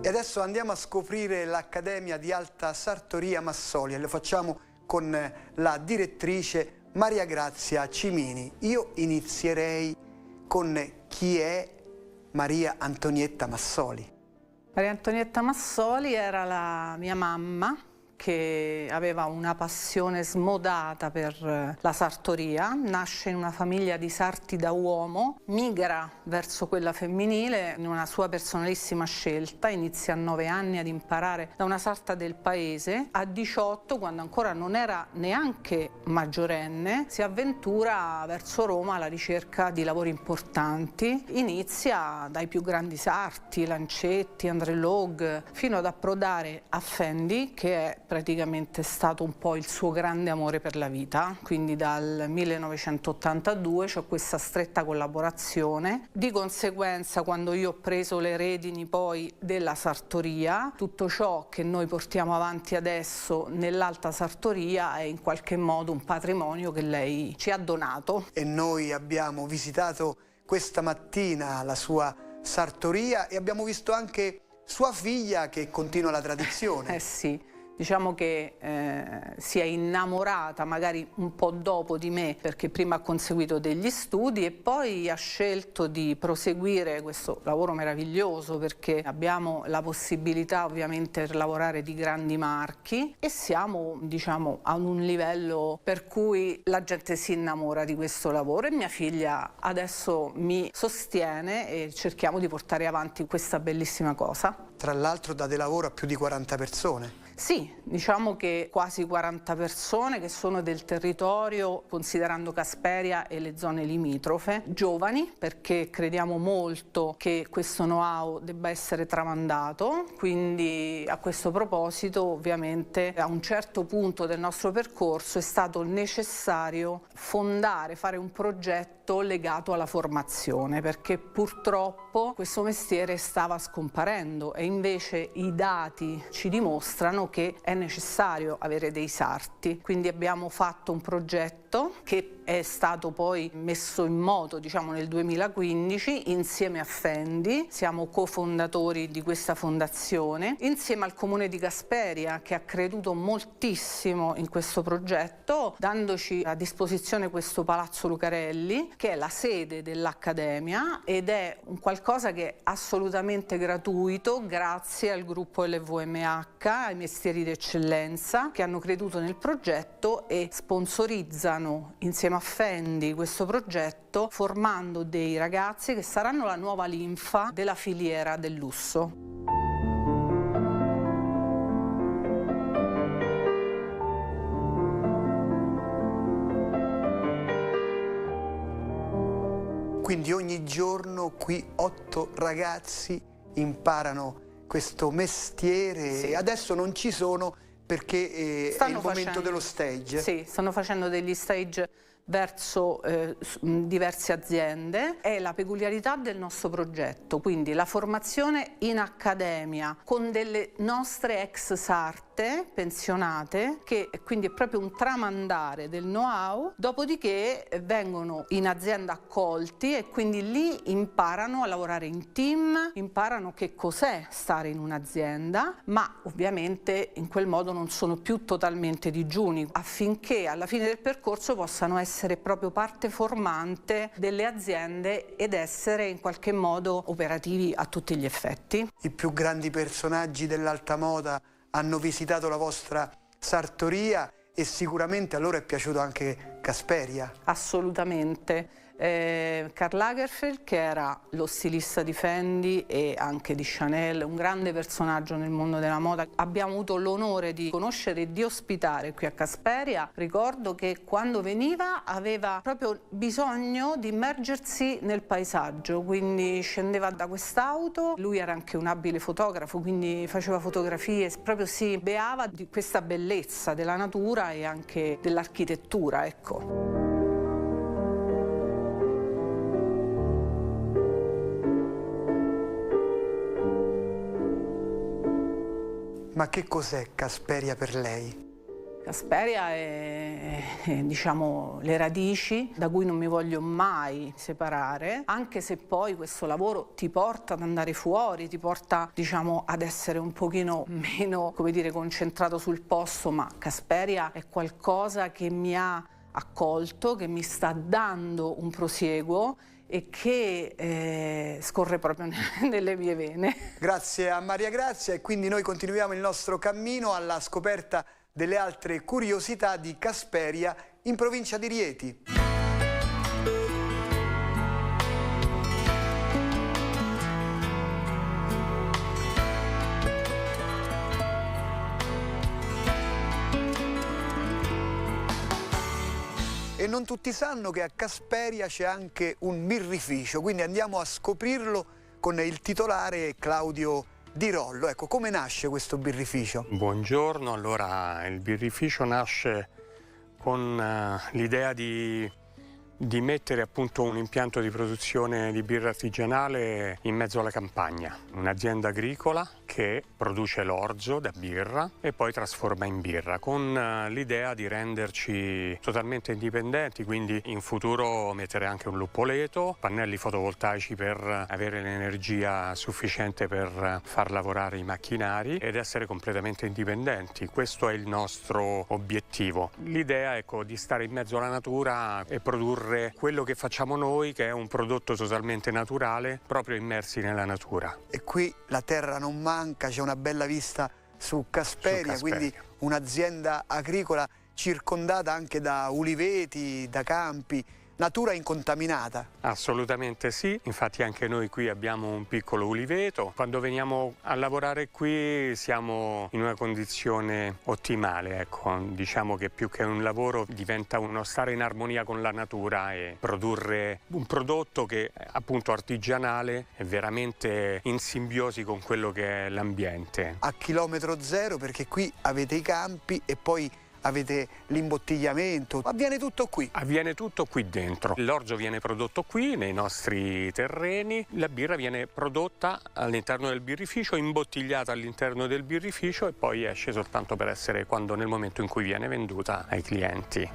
E adesso andiamo a scoprire l'Accademia di Alta Sartoria Massoli e lo facciamo con la direttrice Maria Grazia Cimini. Io inizierei con chi è Maria Antonietta Massoli. Maria Antonietta Massoli era la mia mamma, che aveva una passione smodata per la sartoria, nasce in una famiglia di sarti da uomo, migra verso quella femminile in una sua personalissima scelta, inizia a 9 anni ad imparare da una sarta del paese, a 18, quando ancora non era neanche maggiorenne, si avventura verso Roma alla ricerca di lavori importanti, inizia dai più grandi sarti, Lancetti, André Logue, fino ad approdare a Fendi, che è praticamente stato un po' il suo grande amore per la vita, quindi dal 1982 c'è questa stretta collaborazione. Di conseguenza, quando io ho preso le redini poi della sartoria, tutto ciò che noi portiamo avanti adesso nell'alta sartoria è in qualche modo un patrimonio che lei ci ha donato. E noi abbiamo visitato questa mattina la sua sartoria e abbiamo visto anche sua figlia che continua la tradizione. Sì. Diciamo che si è innamorata magari un po' dopo di me, perché prima ha conseguito degli studi e poi ha scelto di proseguire questo lavoro meraviglioso, perché abbiamo la possibilità ovviamente per lavorare di grandi marchi e siamo, diciamo, a un livello per cui la gente si innamora di questo lavoro e mia figlia adesso mi sostiene e cerchiamo di portare avanti questa bellissima cosa. Tra l'altro date lavoro a più di 40 persone. Sì, diciamo che quasi 40 persone che sono del territorio, considerando Casperia e le zone limitrofe, giovani, perché crediamo molto che questo know-how debba essere tramandato, quindi a questo proposito ovviamente a un certo punto del nostro percorso è stato necessario fare un progetto legato alla formazione, perché purtroppo questo mestiere stava scomparendo e invece i dati ci dimostrano che è necessario avere dei sarti. Quindi abbiamo fatto un progetto che è stato poi messo in moto, diciamo, nel 2015 insieme a Fendi. Siamo cofondatori di questa fondazione, insieme al Comune di Casperia, che ha creduto moltissimo in questo progetto, dandoci a disposizione questo Palazzo Lucarelli, che è la sede dell'Accademia ed è un qualcosa che è assolutamente gratuito grazie al gruppo LVMH, ai mestieri d'eccellenza, che hanno creduto nel progetto e sponsorizzano insieme a Fendi questo progetto, formando dei ragazzi che saranno la nuova linfa della filiera del lusso. Quindi ogni giorno qui 8 ragazzi imparano questo mestiere. Sì. Adesso non ci sono perché è il momento dello stage. Sì, stanno facendo degli stage verso diverse aziende. È la peculiarità del nostro progetto, quindi la formazione in accademia con delle nostre ex sarte pensionate, che quindi è proprio un tramandare del know-how, dopodiché vengono in azienda accolti e quindi lì imparano a lavorare in team, imparano che cos'è stare in un'azienda, ma ovviamente in quel modo non sono più totalmente digiuni, affinché alla fine del percorso possano essere proprio parte formante delle aziende ed essere in qualche modo operativi a tutti gli effetti. I più grandi personaggi dell'alta moda hanno visitato la vostra sartoria e sicuramente a loro è piaciuto anche Casperia. Assolutamente. Karl Lagerfeld, che era lo stilista di Fendi e anche di Chanel, un grande personaggio nel mondo della moda. Abbiamo avuto l'onore di conoscere e di ospitare qui a Casperia. Ricordo che quando veniva aveva proprio bisogno di immergersi nel paesaggio, quindi scendeva da quest'auto, lui era anche un abile fotografo, quindi faceva fotografie, proprio si beava di questa bellezza della natura e anche dell'architettura, ecco. Ma che cos'è Casperia per lei? Casperia è, diciamo, le radici da cui non mi voglio mai separare, anche se poi questo lavoro ti porta ad andare fuori, ti porta, diciamo, ad essere un pochino meno, come dire, concentrato sul posto, ma Casperia è qualcosa che mi ha accolto, che mi sta dando un prosieguo e che scorre proprio nelle mie vene. Grazie a Maria Grazia, e quindi noi continuiamo il nostro cammino alla scoperta delle altre curiosità di Casperia in provincia di Rieti. E non tutti sanno che a Casperia c'è anche un birrificio, quindi andiamo a scoprirlo con il titolare Claudio Di Rollo. Ecco, come nasce questo birrificio? Buongiorno, allora il birrificio nasce con l'idea di mettere appunto un impianto di produzione di birra artigianale in mezzo alla campagna, un'azienda agricola che produce l'orzo da birra e poi trasforma in birra, con l'idea di renderci totalmente indipendenti, quindi in futuro mettere anche un luppoleto, pannelli fotovoltaici per avere l'energia sufficiente per far lavorare i macchinari ed essere completamente indipendenti. Questo è il nostro obiettivo. L'idea, ecco, di stare in mezzo alla natura e produrre quello che facciamo noi, che è un prodotto totalmente naturale, proprio immersi nella natura. E qui la terra non manca, c'è una bella vista su Casperia, quindi un'azienda agricola circondata anche da uliveti, da campi, natura incontaminata. Assolutamente sì, infatti anche noi qui abbiamo un piccolo uliveto. Quando veniamo a lavorare qui siamo in una condizione ottimale, ecco. Diciamo che più che un lavoro diventa uno stare in armonia con la natura e produrre un prodotto che appunto artigianale è veramente in simbiosi con quello che è l'ambiente. A chilometro zero, perché qui avete i campi e poi avete l'imbottigliamento, avviene tutto qui? Avviene tutto qui dentro. L'orzo viene prodotto qui, nei nostri terreni, la birra viene prodotta all'interno del birrificio, imbottigliata all'interno del birrificio e poi esce soltanto per essere nel momento in cui viene venduta ai clienti.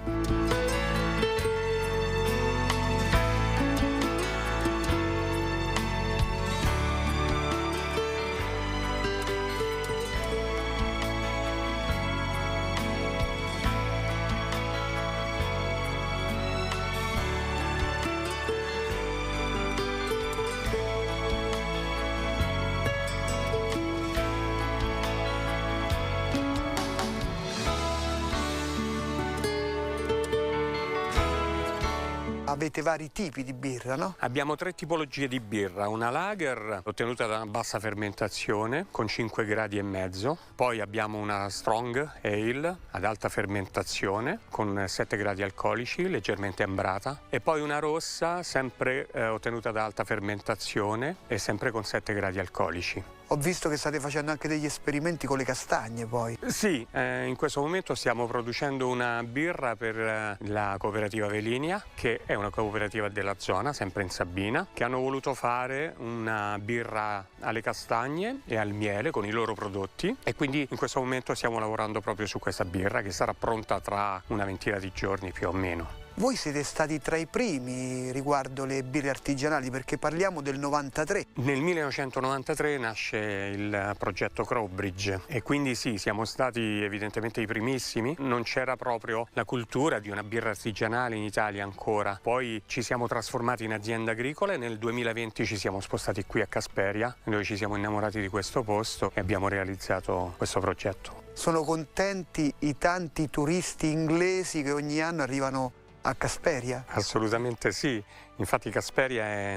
Avete vari tipi di birra, no? Abbiamo 3 tipologie di birra, una lager ottenuta da bassa fermentazione con 5 gradi e mezzo, poi abbiamo una strong ale ad alta fermentazione con 7 gradi alcolici, leggermente ambrata, e poi una rossa sempre ottenuta da alta fermentazione e sempre con 7 gradi alcolici. Ho visto che state facendo anche degli esperimenti con le castagne poi. Sì, in questo momento stiamo producendo una birra per la cooperativa Velinia, che è una cooperativa della zona, sempre in Sabina, che hanno voluto fare una birra alle castagne e al miele con i loro prodotti e quindi in questo momento stiamo lavorando proprio su questa birra che sarà pronta tra una ventina di giorni più o meno. Voi siete stati tra i primi riguardo le birre artigianali, perché parliamo del 93. Nel 1993 nasce il progetto Crowbridge e quindi sì, siamo stati evidentemente i primissimi. Non c'era proprio la cultura di una birra artigianale in Italia ancora. Poi ci siamo trasformati in azienda agricola e nel 2020 ci siamo spostati qui a Casperia, dove ci siamo innamorati di questo posto e abbiamo realizzato questo progetto. Sono contenti i tanti turisti inglesi che ogni anno arrivano a Casperia? Assolutamente sì, infatti Casperia è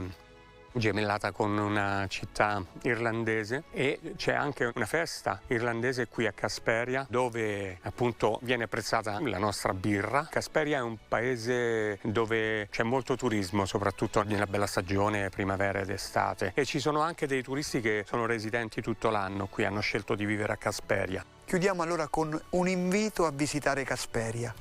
gemellata con una città irlandese e c'è anche una festa irlandese qui a Casperia dove appunto viene apprezzata la nostra birra. Casperia è un paese dove c'è molto turismo, soprattutto nella bella stagione, primavera ed estate, e ci sono anche dei turisti che sono residenti tutto l'anno qui, hanno scelto di vivere a Casperia. Chiudiamo allora con un invito a visitare Casperia.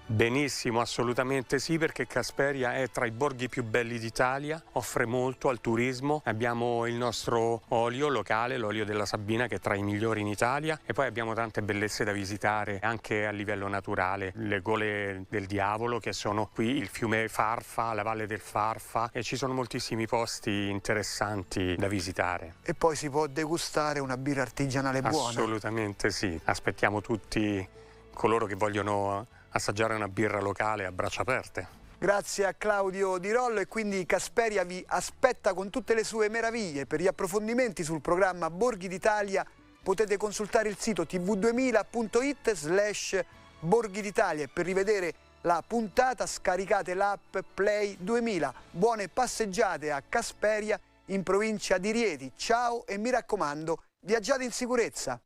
Benissimo, assolutamente sì, perché Casperia è tra i borghi più belli d'Italia, offre molto al turismo. Abbiamo il nostro olio locale, l'olio della Sabina, che è tra i migliori in Italia, e poi abbiamo tante bellezze da visitare anche a livello naturale, le Gole del Diavolo che sono qui, il fiume Farfa, la Valle del Farfa, e ci sono moltissimi posti interessanti da visitare. E poi si può degustare una birra artigianale buona. Assolutamente sì, aspettiamo tutti coloro che vogliono assaggiare una birra locale a braccia aperte. Grazie a Claudio Di Rollo, e quindi Casperia vi aspetta con tutte le sue meraviglie. Per gli approfondimenti sul programma Borghi d'Italia potete consultare il sito tv2000.it/Borghi d'Italia e per rivedere la puntata scaricate l'app Play 2000. Buone passeggiate a Casperia in provincia di Rieti. Ciao e mi raccomando, viaggiate in sicurezza.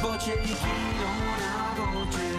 Voce di chi non ha voce.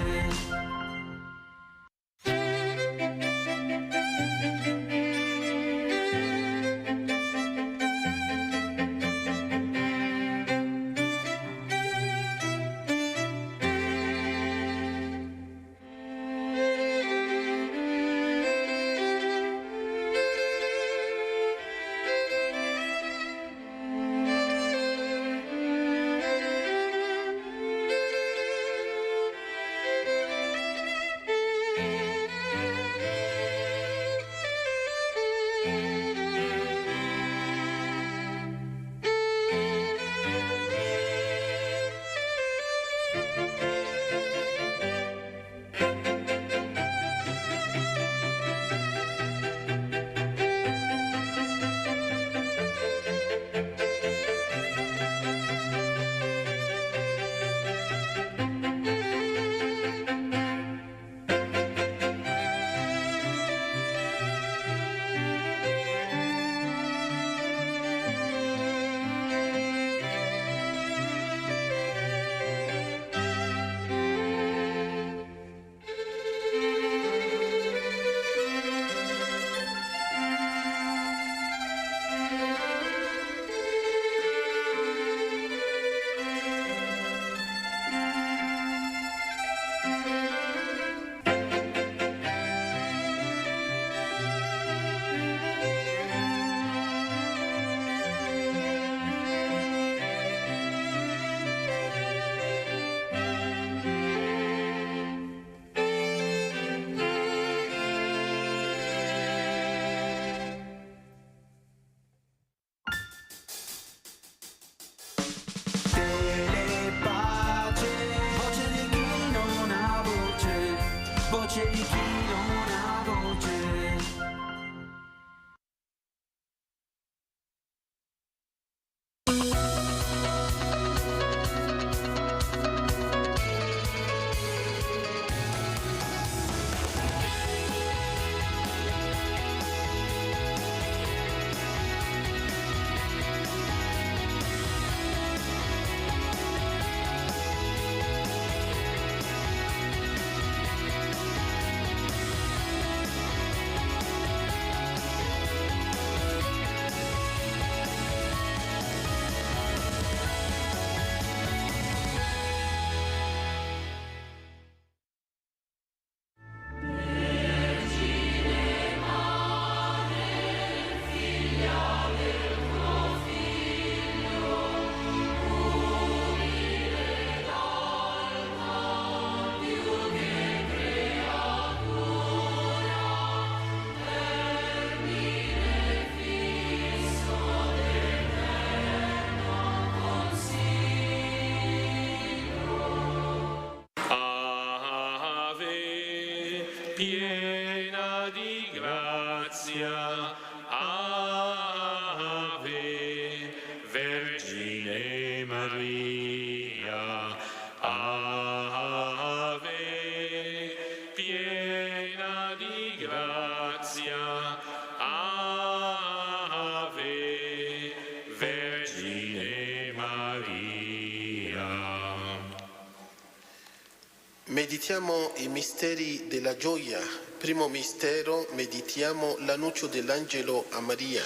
Meditiamo i misteri della gioia. Primo mistero, meditiamo l'annuncio dell'angelo a Maria.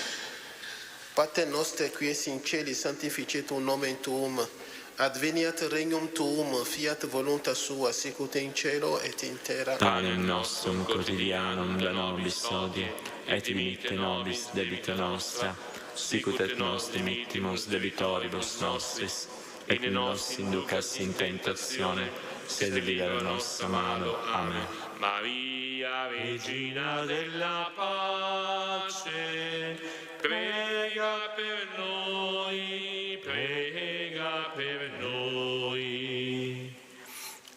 Pater noster qui es in cieli, sanctificetur nomen tuum, adveniat regnum tuum, fiat voluntas sua, sicut in cielo et in terra. Panem nostrum quotidianum da nobis hodie, et dimitte nobis debita nostra, sicut et nos dimittimus debitoribus nostris, et ne nos inducas in tentazione, sed libera nos a malo. Amen. Maria, Regina della pace, prega per noi, prega per noi.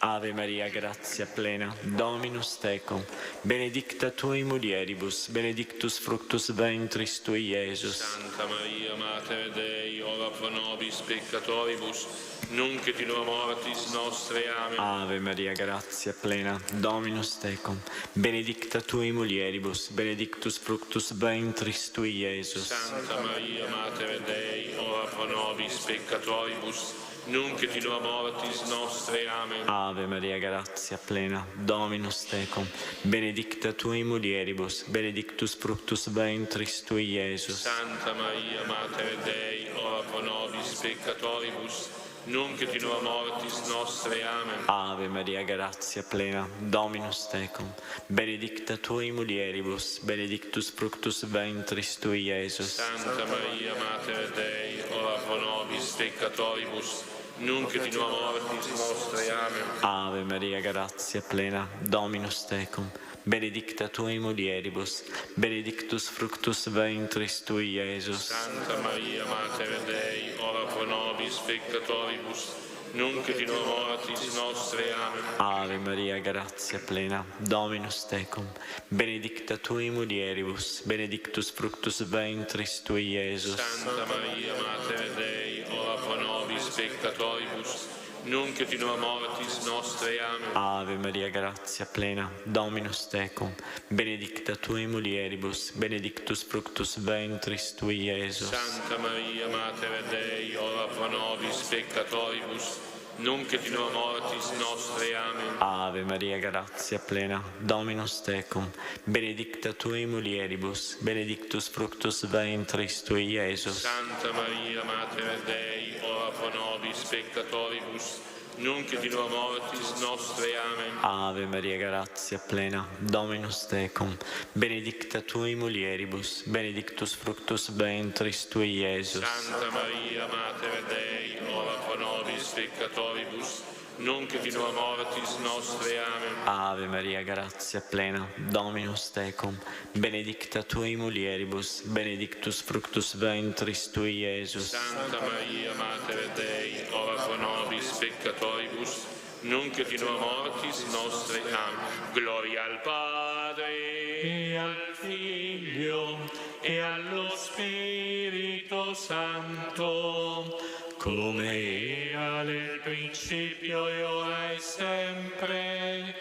Ave Maria, grazia plena, Dominus tecum, benedicta tui mulieribus, benedictus fructus ventris tui, Iesus. Santa Maria, Mater Dei, ora pro nobis peccatoribus, nunc et in hora mortis nostre. Amen. Ave Maria, grazia plena, Dominus tecum, benedicta tui mulieribus, benedictus fructus ventris tui, Iesus. Santa Maria, Mater Dei, ora pro nobis peccatoribus, nunc et in hora mortis nostre. Amen. Ave Maria, grazia plena, Dominus tecum, benedicta tui mulieribus, benedictus fructus ventris tui, Iesus. Santa Maria, Mater Dei, ora pro nobis peccatoribus, nunc et in hora mortis nostre. Amen. Ave Maria, grazia plena, Dominus tecum, benedicta tui mulieribus, benedictus fructus ventris tui, Iesus. Santa Maria, Mater Dei, ora pro nobis peccatoribus, nunc et in hora mortis nostre. Amen. Ave Maria, grazia plena, Dominus tecum, benedicta tui mulieribus, benedictus fructus ventris tui, Iesus. Santa Maria, Mater Dei, ora pro nobis peccatoribus, nunc et in hora mortis nostre. Amen. Ave Maria, grazia plena, Dominus tecum, benedicta tui mulieribus, benedictus fructus ventris tui, Iesus. Santa Maria, Mater Dei, ora pro nobis peccatoribus, nunc et in hora mortis nostre. Amen. Ave Maria, grazia plena, Dominus tecum, benedicta tui mulieribus, benedictus fructus ventris tui, Iesus. Santa Maria, Mater Dei, ora pro nobis peccatoribus, nunc et in hora mortis nostre. Amen. Ave Maria, grazia plena, Dominus tecum, benedicta tui mulieribus, benedictus fructus ventris tui, Iesus. Santa Maria, Mater Dei, ora pro nobis peccatoribus, nunc et in hora mortis nostre. Amen. Ave Maria, grazia plena, Dominus tecum, benedicta tui mulieribus, benedictus fructus ventris tui, Iesus. Santa Maria, Mater Dei, ora pro nobis peccatoribus, nunc et in hora mortis nostre. Amen. Ave Maria, grazia plena, Dominus tecum, benedicta tui mulieribus, benedictus fructus ventris tui, Iesus. Santa Maria, Mater Dei, ora pro nobis peccatoribus, nunc et in hora mortis nostre. Amen. Gloria al Padre, e al Figlio, e allo Spirito Santo, come era nel principio e ora e sempre,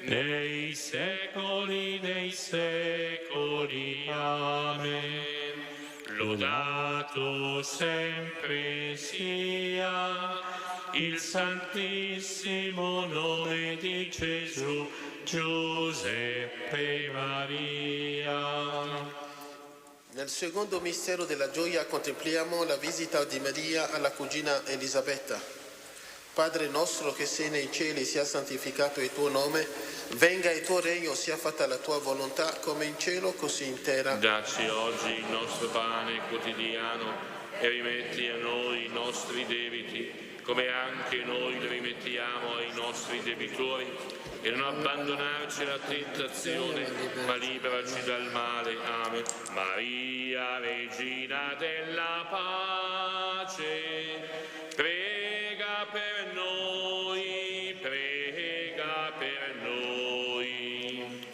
nei secoli dei secoli. Amen. Lodato sempre sia il santissimo nome di Gesù, Giuseppe Maria. Nel secondo mistero della gioia contempliamo la visita di Maria alla cugina Elisabetta. Padre nostro che sei nei cieli, sia santificato il tuo nome, venga il tuo regno, sia fatta la tua volontà come in cielo così in terra. Dacci oggi il nostro pane quotidiano e rimetti a noi i nostri debiti, come anche noi li rimettiamo ai nostri debitori, e non abbandonarci alla tentazione, ma liberaci dal male. Amen. Maria, Regina della pace, prega per noi, prega per noi.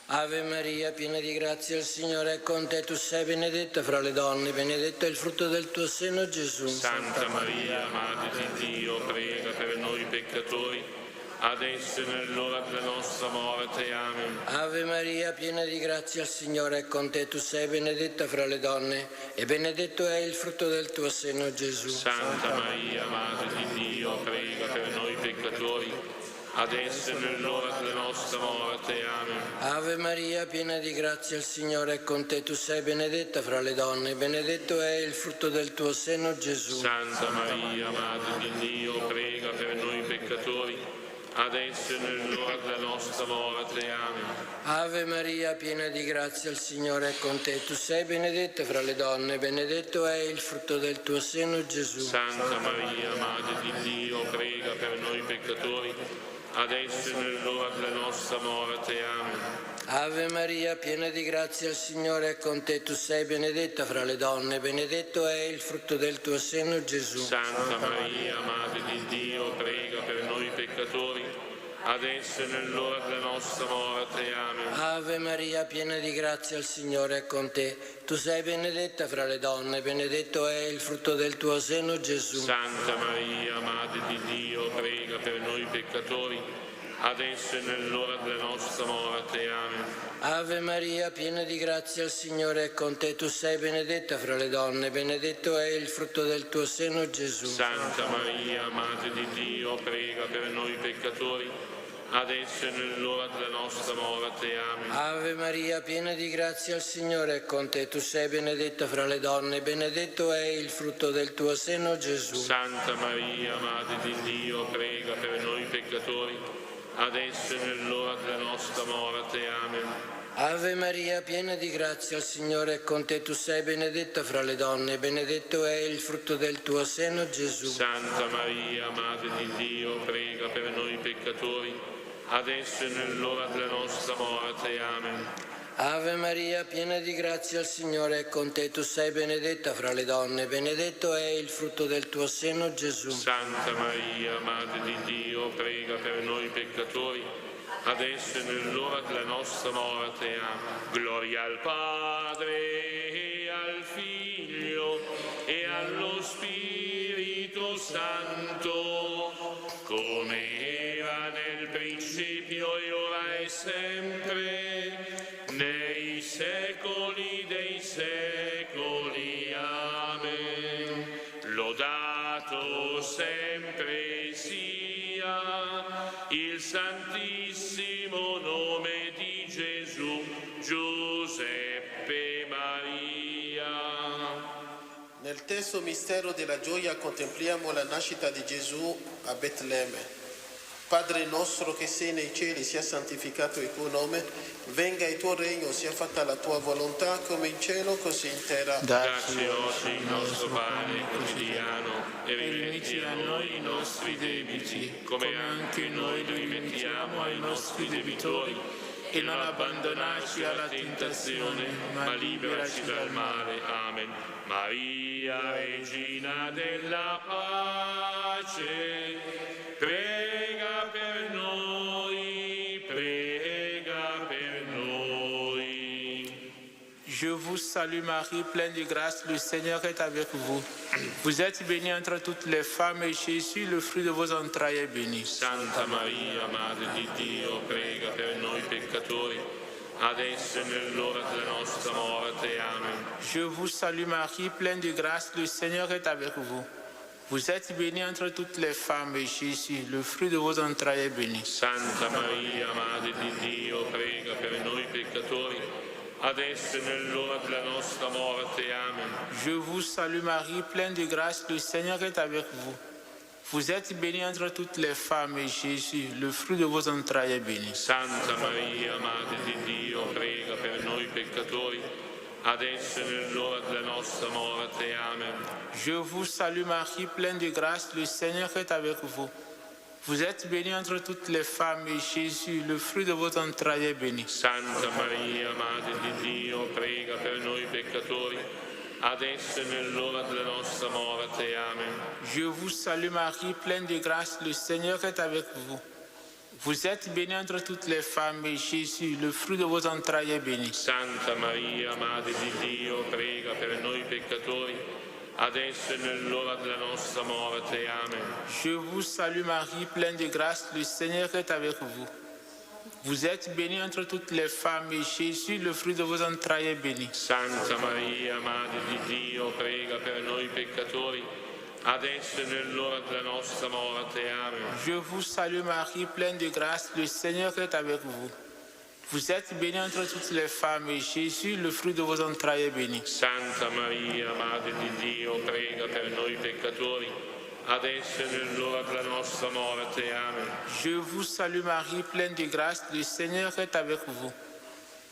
Ave Maria, piena di grazia, il Signore è con te. Tu sei benedetta fra le donne, benedetto è il frutto del tuo seno, Gesù. Santa Maria, Madre di Dio, prega per noi peccatori, adesso e nell'ora della nostra morte. Amen. Ave Maria, piena di grazia, il Signore è con te. Tu sei benedetta fra le donne, e benedetto è il frutto del tuo seno, Gesù. Santa Maria, Madre di Dio, prega per noi peccatori, adesso e nell'ora della nostra morte. Amen. Ave Maria, piena di grazia, il Signore è con te. Tu sei benedetta fra le donne, e benedetto è il frutto del tuo seno, Gesù. Santa Maria, Madre di Dio, prega per noi peccatori, adesso e nell'ora della nostra morte. Amen. Ave Maria, piena di grazia, il Signore è con te. Tu sei benedetta fra le donne, benedetto è il frutto del tuo seno, Gesù. Santa Maria, Madre di Dio, prega per noi peccatori, adesso e nell'ora della nostra morte. Amen. Ave Maria, piena di grazia, il Signore è con te. Tu sei benedetta fra le donne, benedetto è il frutto del tuo seno, Gesù. Santa Maria, Madre di Dio, prega per noi peccatori, adesso e nell'ora della nostra morte. Amen. Ave Maria, piena di grazia, il Signore è con te. Tu sei benedetta fra le donne, benedetto è il frutto del tuo seno, Gesù. Santa Maria, Madre di Dio, prega per noi peccatori, adesso e nell'ora della nostra morte. Amen. Ave Maria, piena di grazia, il Signore è con te. Tu sei benedetta fra le donne, benedetto è il frutto del tuo seno, Gesù. Santa Maria, Madre di Dio, prega per noi peccatori, adesso e nell'ora della nostra morte. Amen. Ave Maria, piena di grazia, il Signore è con te. Tu sei benedetta fra le donne, benedetto è il frutto del tuo seno, Gesù. Santa Maria, Madre di Dio, prega per noi peccatori, adesso e nell'ora della nostra morte. Amen. Ave Maria, piena di grazia, il Signore è con te. Tu sei benedetta fra le donne, benedetto è il frutto del tuo seno, Gesù. Santa Maria, Madre di Dio, prega per noi peccatori, adesso e nell'ora della nostra morte. Amen. Ave Maria, piena di grazia, il Signore è con te. Tu sei benedetta fra le donne, benedetto è il frutto del tuo seno, Gesù. Santa Maria, Madre di Dio, prega per noi peccatori, adesso e nell'ora della nostra morte. Amen. Gloria al Padre, e al Figlio, e allo Spirito Santo, come era nel principio, e ora e sempre, nei secoli dei secoli. Amen. Lodato sempre sia il Santissimo nome di Gesù, Giuseppe Maria. Nel terzo mistero della gioia contempliamo la nascita di Gesù a Betlemme. Padre nostro che sei nei cieli, sia santificato il tuo nome, venga il tuo regno, sia fatta la tua volontà come in cielo così in terra. Dacci oggi il nostro pane quotidiano e rimetti a noi i nostri debiti, come anche noi li rimettiamo ai nostri debitori, e non abbandonarci alla tentazione, ma liberaci dal male. Amen. Maria, Regina della pace, prega per noi, prega per noi. Je vous salue Marie, pleine de grâce, le Seigneur est avec vous. Vous êtes bénie entre toutes les femmes et Jésus, le fruit de vos entrailles, est béni. Santa Maria, Madre di Dio, prega per noi peccatori, adesso e nell'ora della nostra morte. Amen. Je vous salue Marie, pleine de grâce, le Seigneur est avec vous. Vous êtes bénie entre toutes les femmes et Jésus, le fruit de vos entrailles, est béni. Santa Maria, Madre di Dio, prega per noi peccatori, adesso e nell'ora della nostra morte. Amen. Je vous salue Marie, pleine de grâce, le Seigneur est avec vous. Vous êtes bénie entre toutes les femmes et Jésus, le fruit de vos entrailles, est béni. Santa Maria, Madre di Dio, prega per noi peccatori, adesso e nell'ora della nostra morte. Amen. Je vous salue Marie, pleine de grâce, le Seigneur est avec vous. Vous êtes bénie entre toutes les femmes et Jésus, le fruit de vos entrailles, est béni. Santa Maria, Madre di Dio, prega per noi peccatori, adesso e nell'ora della nostra morte. Amen. Je vous salue Marie, pleine de grâce, le Seigneur est avec vous. Vous êtes bénie entre toutes les femmes et Jésus, le fruit de vos entrailles, est béni. Santa Maria, Madre di Dio, prega per noi peccatori, adesso e nell'ora della nostra morte. Amen. Je vous salue Marie, pleine de grâce, le Seigneur est avec vous. Vous êtes bénie entre toutes les femmes et Jésus, le fruit de vos entrailles, est béni. Santa Maria, Madre di Dio, prega per noi peccatori, adesso e nell'ora della nostra morte. Amen. Je vous salue Marie, pleine de grâce, le Seigneur est avec vous. Vous êtes bénie entre toutes les femmes et Jésus, le fruit de vos entrailles, est béni. Santa Maria, Madre di Dio, prega per noi peccatori, adesso e nell'ora della nostra morte. Amen. Je vous salue Marie, pleine de grâce, le Seigneur est avec vous.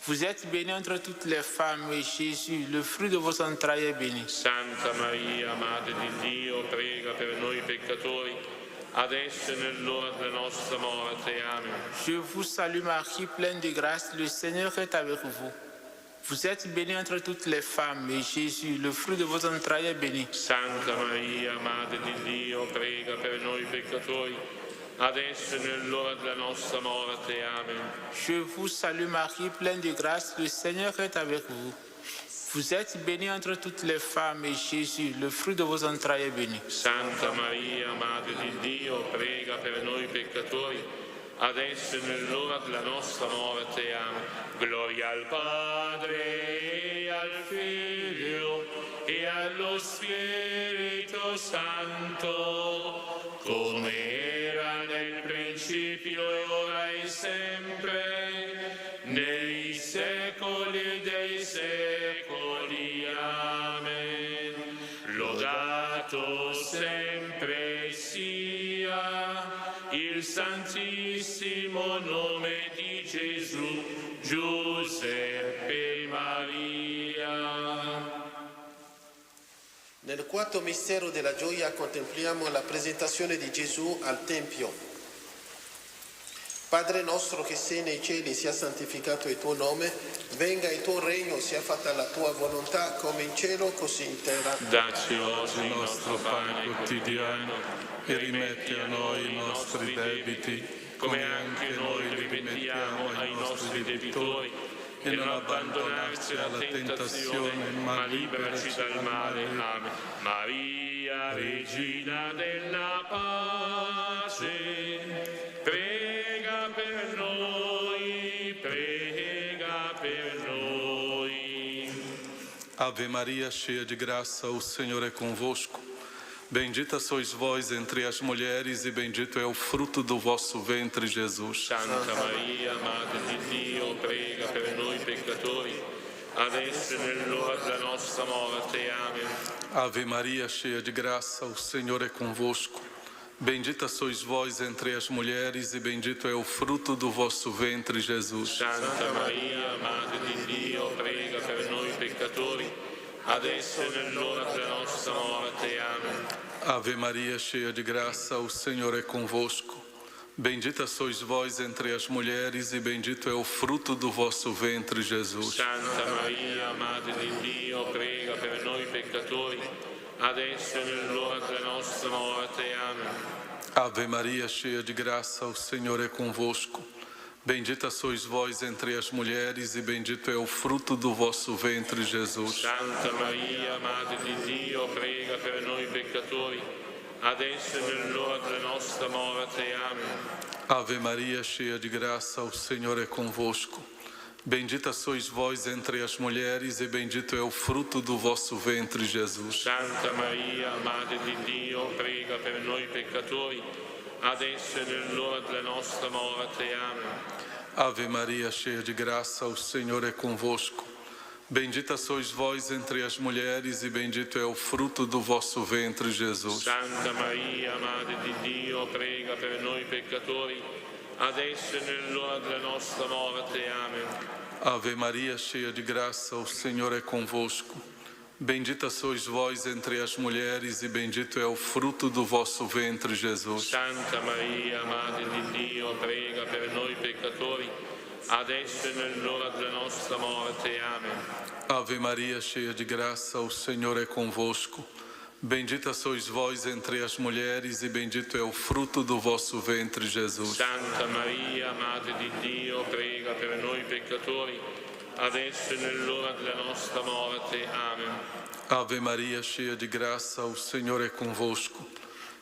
Vous êtes bénie entre toutes les femmes et Jésus, le fruit de vos entrailles, est béni. Santa Maria, Madre di Dio, prega per noi peccatori, adesso e nell'ora della nostra morte. Amen. Je vous salue Marie, pleine de grâce, le Seigneur est avec vous. Vous êtes bénie entre toutes les femmes et Jésus, le fruit de vos entrailles, est béni. Santa Maria, Madre di Dio, prega per noi peccatori, adesso e nell'ora della nostra morte. Amen. Je vous salue Marie, pleine de grâce, le Seigneur est avec vous. Vous êtes bénie entre toutes les femmes et Jésus, le fruit de vos entrailles, est béni. Santa Maria, Madre di Dio, prega per noi peccatori, adesso e nell'ora della nostra morte. Amen. Gloria al Padre, e al Figlio, e allo Spirito Santo, come era nel principio, e ora e sempre, nei secoli dei secoli. Amen. Lodato sempre sia il santissimo nome di Gesù, Giuseppe e Maria. Nel quarto mistero della gioia contempliamo la presentazione di Gesù al Tempio. Padre nostro che sei nei cieli, sia santificato il tuo nome, venga il tuo regno, sia fatta la tua volontà come in cielo così in terra. Dacci oggi il nostro pane quotidiano e rimetti a noi i nostri debiti, come anche noi li rimettiamo ai nostri debitori, e non abbandonarci alla tentazione, ma liberaci dal male. Amen. Maria, Regina della pace, prega per noi, prega per noi. Ave Maria, cheia de graça, o Senhor é convosco. Bendita sois vós entre as mulheres e bendito é o fruto do vosso ventre, Jesus. Santa Maria, Madre di Dio, prega per noi peccatori, adesso e nell'ora della nostra morte. Amen. Ave Maria, cheia de graça, o Senhor é convosco. Bendita sois vós entre as mulheres e bendito é o fruto do vosso ventre, Jesus. Santa Maria, Madre di Dio, prega per noi peccatori, adesso e nell'ora della nostra morte. Amen. Ave Maria, cheia de graça, o Senhor é convosco. Bendita sois vós entre as mulheres e bendito é o fruto do vosso ventre, Jesus. Santa Maria, Madre di Dio, prega per noi peccatori, adesso e nell'ora della nostra morte. Amen. Ave Maria, cheia de graça, o Senhor é convosco. Bendita sois vós entre as mulheres e bendito é o fruto do vosso ventre, Jesus. Santa Maria, Madre di Dio, prega per noi peccatori, adesso e nell'ora della nostra morte. Amen. Ave Maria, cheia de graça, o Senhor é convosco. Bendita sois vós entre as mulheres e bendito é o fruto do vosso ventre, Jesus. Santa Maria, Madre di Dio, prega per noi peccatori, adesso e nell'ora della nostra morte. Amen. Ave Maria, cheia de graça, o Senhor é convosco. Bendita sois vós entre as mulheres e bendito é o fruto do vosso ventre, Jesus. Santa Maria, Madre di Dio, prega per noi peccatori, adesso e nell'ora della nostra morte. Amen. Ave Maria, cheia de graça, o Senhor é convosco. Bendita sois vós entre as mulheres e bendito é o fruto do vosso ventre, Jesus. Santa Maria, Madre di Dio, prega per noi peccatori, adesso e nell'ora della nostra morte. Amen. Ave Maria, cheia de graça, o Senhor é convosco. Bendita sois vós entre as mulheres e bendito é o fruto do vosso ventre, Jesus. Santa Maria, Madre di Dio, prega per noi peccatori, adesso e nell'ora della nostra morte. Amen. Ave Maria, cheia de graça, o Senhor é convosco.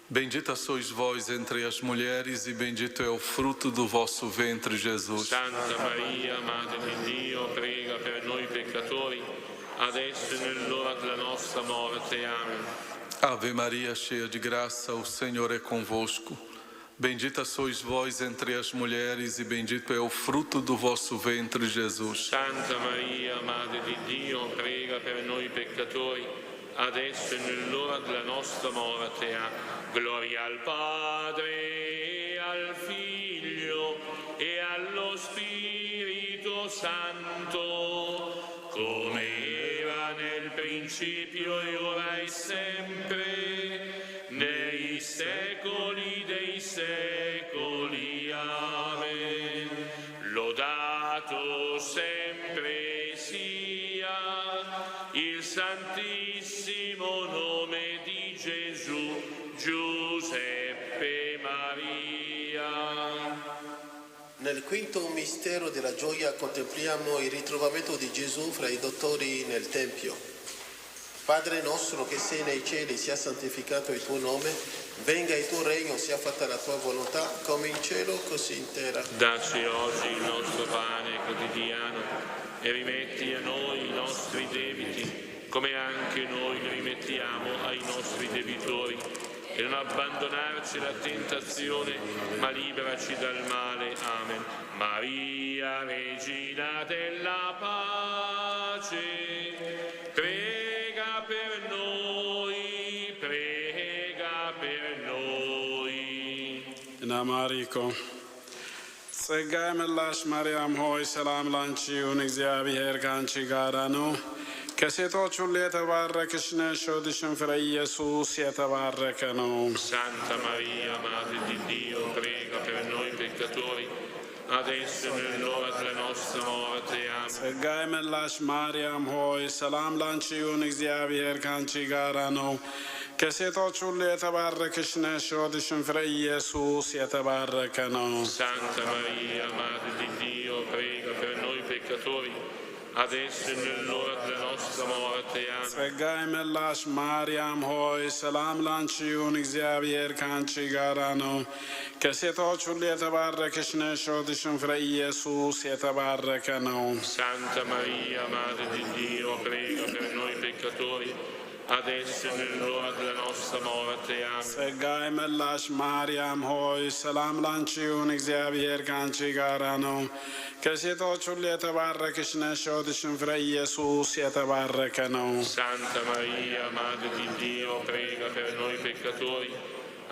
Bendita sois vós entre as mulheres e bendito é o fruto do vosso ventre, Jesus. Santa Maria, Madre di Dio, prega per noi peccatori, adesso e nell'ora della nostra morte. Amen. Ave Maria, cheia de graça, o Senhor é convosco. Bendita sois vós entre as mulheres e bendito é o fruto do vosso ventre, Jesus. Santa Maria, Madre di Dio, prega per noi peccatori, adesso e nell'ora della nostra morte. Gloria al Padre, e al Figlio, e allo Spirito Santo, come era nel principio e ora e sempre, nei secoli dei secoli. Amen. Lodato sempre sia il Santissimo nome di Gesù, Giuseppe Maria. Nel quinto mistero della gioia contempliamo il ritrovamento di Gesù fra i dottori nel Tempio. Padre nostro che sei nei cieli, sia santificato il tuo nome, venga il tuo regno, sia fatta la tua volontà, come in cielo così in terra. Dacci oggi il nostro pane quotidiano e rimetti a noi i nostri debiti, come anche noi li rimettiamo ai nostri debitori. E non abbandonarci alla tentazione, ma liberaci dal male. Amen. Maria, Regina della pace, prega per noi, prega per noi. Namariko. ጸጋይ ምላሽ ማርያም ሆይ ሰላም ላንቺ ይሁን፣ እግዚአብሔር ከአንቺ ጋር ነው። ከሴቶች ሁሉ የተባረክሽ ነሽ፣ ሆድሽም ፍሬ ኢየሱስ የተባረከ ነው። Santa Maria, Madre di Dio, prega per noi peccatori, adesso e nell'ora della nostra morte. Amen. ጸጋይ ምላሽ ማርያም ሆይ ሰላም ላንቺ ይሁን፣ እግዚአብሔር ከአንቺ ጋር ነው። ከሴቶች ሁሉ የተባረክሽ ነሽ፣ ሆድሽም ፍሬ ኢየሱስ የተባረከ ነው። Santa Maria, Madre di Dio, prega per noi peccatori, adesso e nell'ora della nostra morte. Amen. ጸጋይ ምላሽ ማርያም ሆይ ሰላም ላንቺ ይሁን፣ እግዚአብሔር ከአንቺ ጋር ነው። ከሴቶች ሁሉ የተባረክሽ ነሽ፣ ሆድሽም ፍሬ ኢየሱስ የተባረከ ነው። Santa Maria, Madre di Dio, prega per noi peccatori, adesso e nell'ora della nostra morte. Amen. ጸጋይ ምላሽ ማርያም ሆይ ሰላም ላንቺ ይሁን፣ እግዚአብሔር ከአንቺ ጋር ነው። ከሴቶች ሁሉ የተባረክሽ ነሽ፣ ሆድሽም ፍሬ ኢየሱስ የተባረከ ነው። Santa Maria, Madre di Dio, prega per noi peccatori,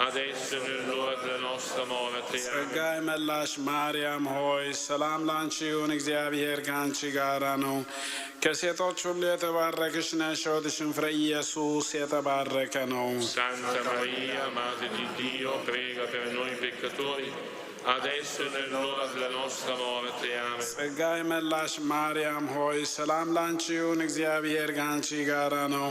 adesso e nell'ora della nostra morte. Amen. ጸጋይ ምላሽ ማርያም ሆይ ሰላም ላንቺ ይሁን፣ እግዚአብሔር ከአንቺ ጋር ነው። ከሴቶች ሁሉ የተባረክሽ ነሽ፣ ሆድሽም ፍሬ ኢየሱስ የተባረከ ነው። Santa Maria, Madre di Dio, prega per noi peccatori, adesso e nell'ora della nostra morte. Amen. ጸጋይ ምላሽ ማርያም ሆይ ሰላም ላንቺ ይሁን፣ እግዚአብሔር ከአንቺ ጋር ነው።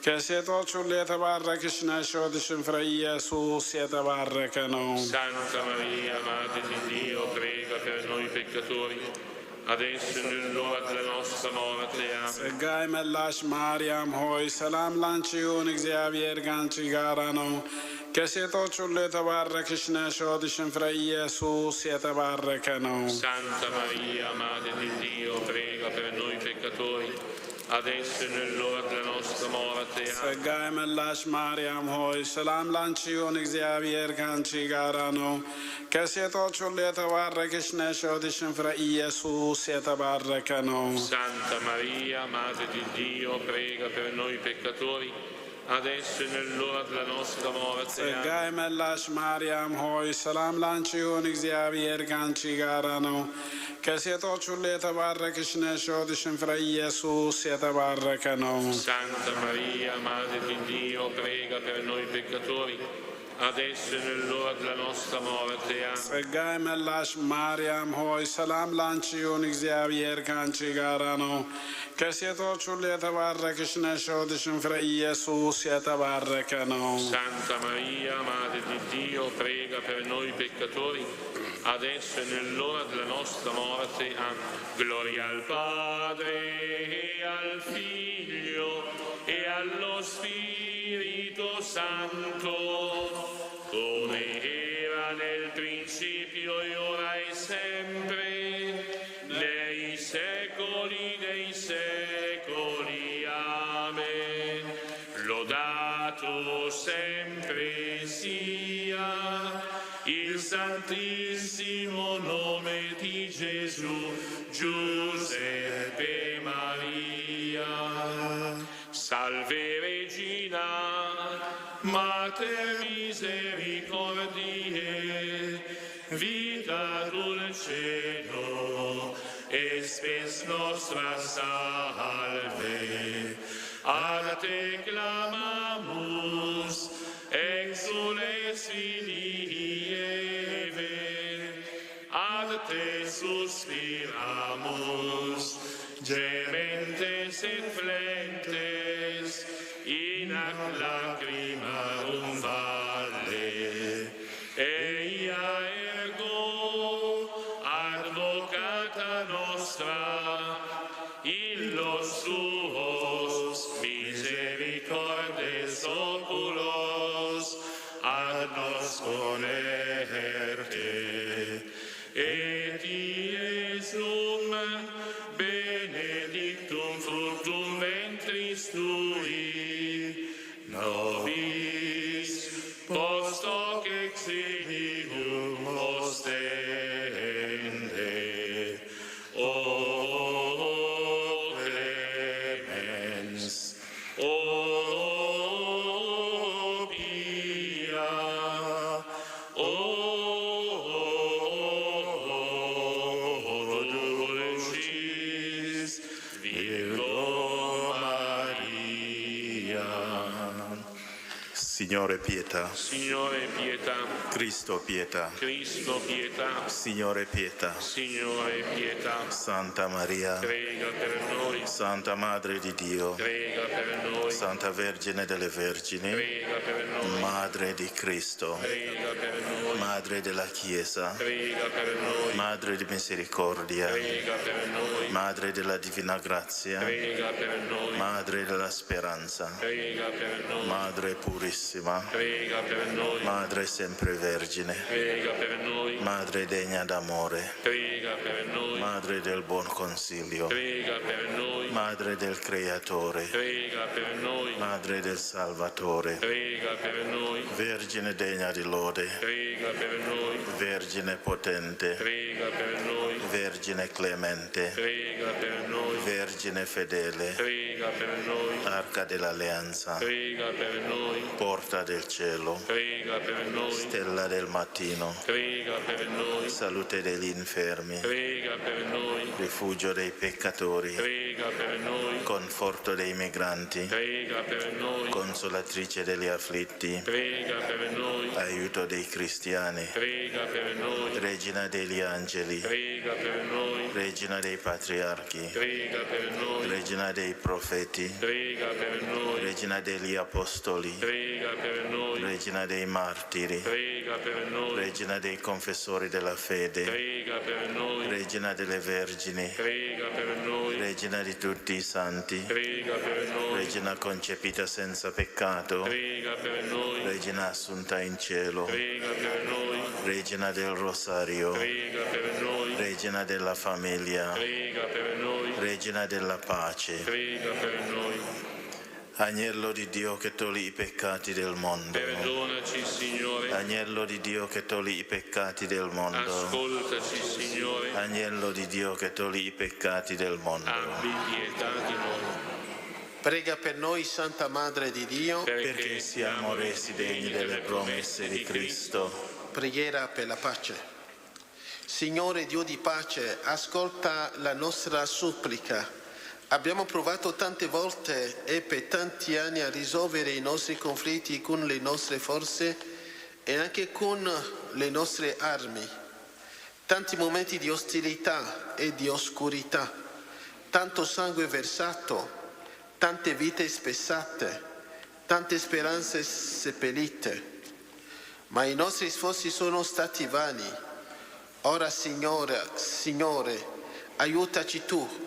ከሴቶች ሁሉ የተባረክሽ ነሽ፣ ሆድሽም ፍሬ ኢየሱስ የተባረከ ነው። Santa Maria, Madre di Dio, prega per noi peccatori, adesso e nell'ora della nostra morte. Amen. ጸጋይ ምላሽ ማርያም ሆይ ሰላም ላንቺ ይሁን፣ እግዚአብሔር ከአንቺ ጋር ነው። ከሴቶች ሁሉ የተባረክሽ ነሽ፣ ሆድሽም ፍሬ ኢየሱስ የተባረከ ነው። Santa Maria, Madre di Dio, prega per noi peccatori, adesso e nell'ora della nostra morte. Amen. ጸጋይ ምላሽ ማርያም ሆይ ሰላም ላንቺ ይሁን፣ እግዚአብሔር ከአንቺ ጋር ነው። ከሴቶች ሁሉ የተባረክሽ ነሽ፣ ሆድሽም ፍሬ ኢየሱስ የተባረከ ነው። Santa Maria, Madre di Dio, prega per noi peccatori, adesso e nell'ora della nostra morte. ጸጋይ ምላሽ ማርያም ሆይ ሰላም ላንቺ ይሁን፣ እግዚአብሔር ከአንቺ ጋር ነው። ከሴቶች ሁሉ የተባረክሽ ነሽ፣ ሆድሽም ፍሬ ኢየሱስ የተባረከ ነው። Santa Maria, Madre di Dio, prega per noi peccatori, adesso e nell'ora della nostra morte. Amen. ጸጋይ ምላሽ ማርያም ሆይ ሰላም ላንቺ ይሁን፣ እግዚአብሔር ከአንቺ ጋር ነው። ከሴቶች ሁሉ የተባረክሽ ነሽ፣ ሆድሽም ፍሬ ኢየሱስ የተባረከ ነው። Santa Maria, Madre di Dio, prega per noi peccatori, adesso e nell'ora della nostra morte. Amen. Gloria al Padre, e al Figlio, e allo Spirito Santo, come era nel principio e ora e sempre, nei secoli dei secoli. Amen. Lodato Beato sempre sia il santissimo nome di Gesù, Giuseppe Maria. Salve Regina, Mater misericordiae, vita dulcedo, e spes nostra salve. A te clamamus, exules filii Eve, ad te suspiramus, gementes et flentes, in ac lacrimarum valle. Eia ergo, advocata nostra, illos tuos misericordes oculos, ad nos conerte. Et Iesum benedictum fructum ventris tui, nobis post hoc exilium ostende. O clemens, o pia, o dulcis Virgo Maria. Signore pietà. Signore pietà. Cristo pietà. Cristo pietà. Signore pietà. Signore pietà. Santa Maria. Prega per noi. Santa Madre di Dio. Prega per noi. Santa Vergine delle Vergini. Prega per noi. Madre di Cristo. Prega per noi. Madre della Chiesa. Prega per noi. Madre di misericordia. Prega per noi. Madre della divina grazia. Prega per noi. Madre della speranza. Prega per noi. Madre purissima. Prega per noi. Madre sempre vergine. Prega per noi. Madre degna d'amore. Prega per noi. Madre del buon consiglio. Prega per noi. Madre del Creatore. Prega per noi. Madre del Salvatore. Prega per noi. Vergine degna di lode. Prega per noi. Vergine potente. Prega per noi. Vergine clemente. Prega per noi. Vergine fedele. Prega per noi. Arca dell'alleanza. Prega per noi. Porta del cielo. Prega per noi. Stella del mattino. Prega per noi. Salute degli infermi. Prega per noi. Rifugio dei peccatori. Prega per noi. Conforto dei migranti. Prega per noi. Consolatrice degli afflitti. Prega per noi. Aiuto dei cristiani. Prega per noi. Regina degli angeli. Prega per noi. Regina dei patriarchi. Prega per noi. Regina dei profeti. Prega per noi. Regina degli apostoli. Prega per noi. Regina dei martiri. Prega per noi. Regina dei confessori della fede. Prega per noi. Regina delle vergini. Prega per noi. Regina di tutti i santi. Prega per noi. Regina concepita senza peccato. Prega per noi. Regina assunta in cielo. Prega per noi. Regina del rosario. Prega per noi. Regina della famiglia. Prega per noi. Regina della pace. Prega per noi. Agnello di Dio che togli i peccati del mondo. Perdonaci, Signore. Agnello di Dio che togli i peccati del mondo. Ascoltaci, Signore. Agnello di Dio che togli i peccati del mondo. Abbi pietà di noi. Prega per noi, Santa Madre di Dio, perché siamo resi degni delle promesse di Cristo. Preghiera per la pace. Signore Dio di pace, ascolta la nostra supplica. Abbiamo provato tante volte e per tanti anni a risolvere i nostri conflitti con le nostre forze e anche con le nostre armi. Tanti momenti di ostilità e di oscurità, tanto sangue versato, tante vite spezzate, tante speranze seppellite. Ma i nostri sforzi sono stati vani. Ora, Signore, aiutaci tu.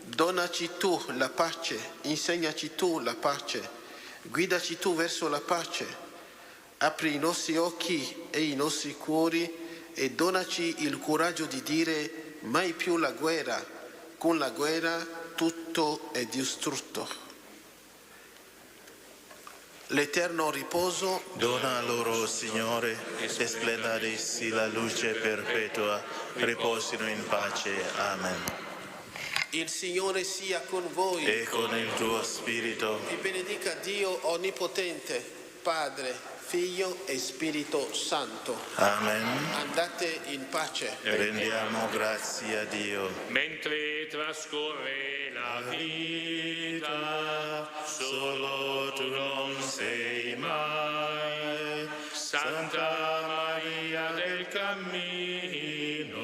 Donaci tu la pace, insegnaci tu la pace, guidaci tu verso la pace, apri i nostri occhi e i nostri cuori e donaci il coraggio di dire mai più la guerra, con la guerra tutto è distrutto. l'eterno riposo. Dona loro, Signore, e splenda ad essi la luce perpetua. Riposino in pace. Amen. Il Signore sia con voi. E con il tuo spirito. Vi benedica Dio Onnipotente, Padre, Figlio e Spirito Santo. Amen. Andate in pace. Rendiamo grazie a Dio. Mentre trascorre la vita, solo tu non sei mai. Santa Maria del Cammino,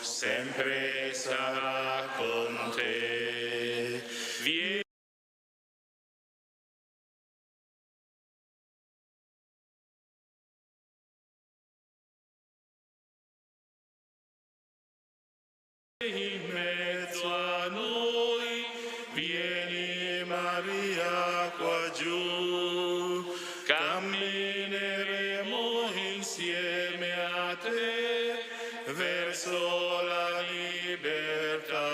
sempre sarà con te. vieni In mezzo a noi, vieni Maria qua giù, cammineremo insieme a te verso la libertà.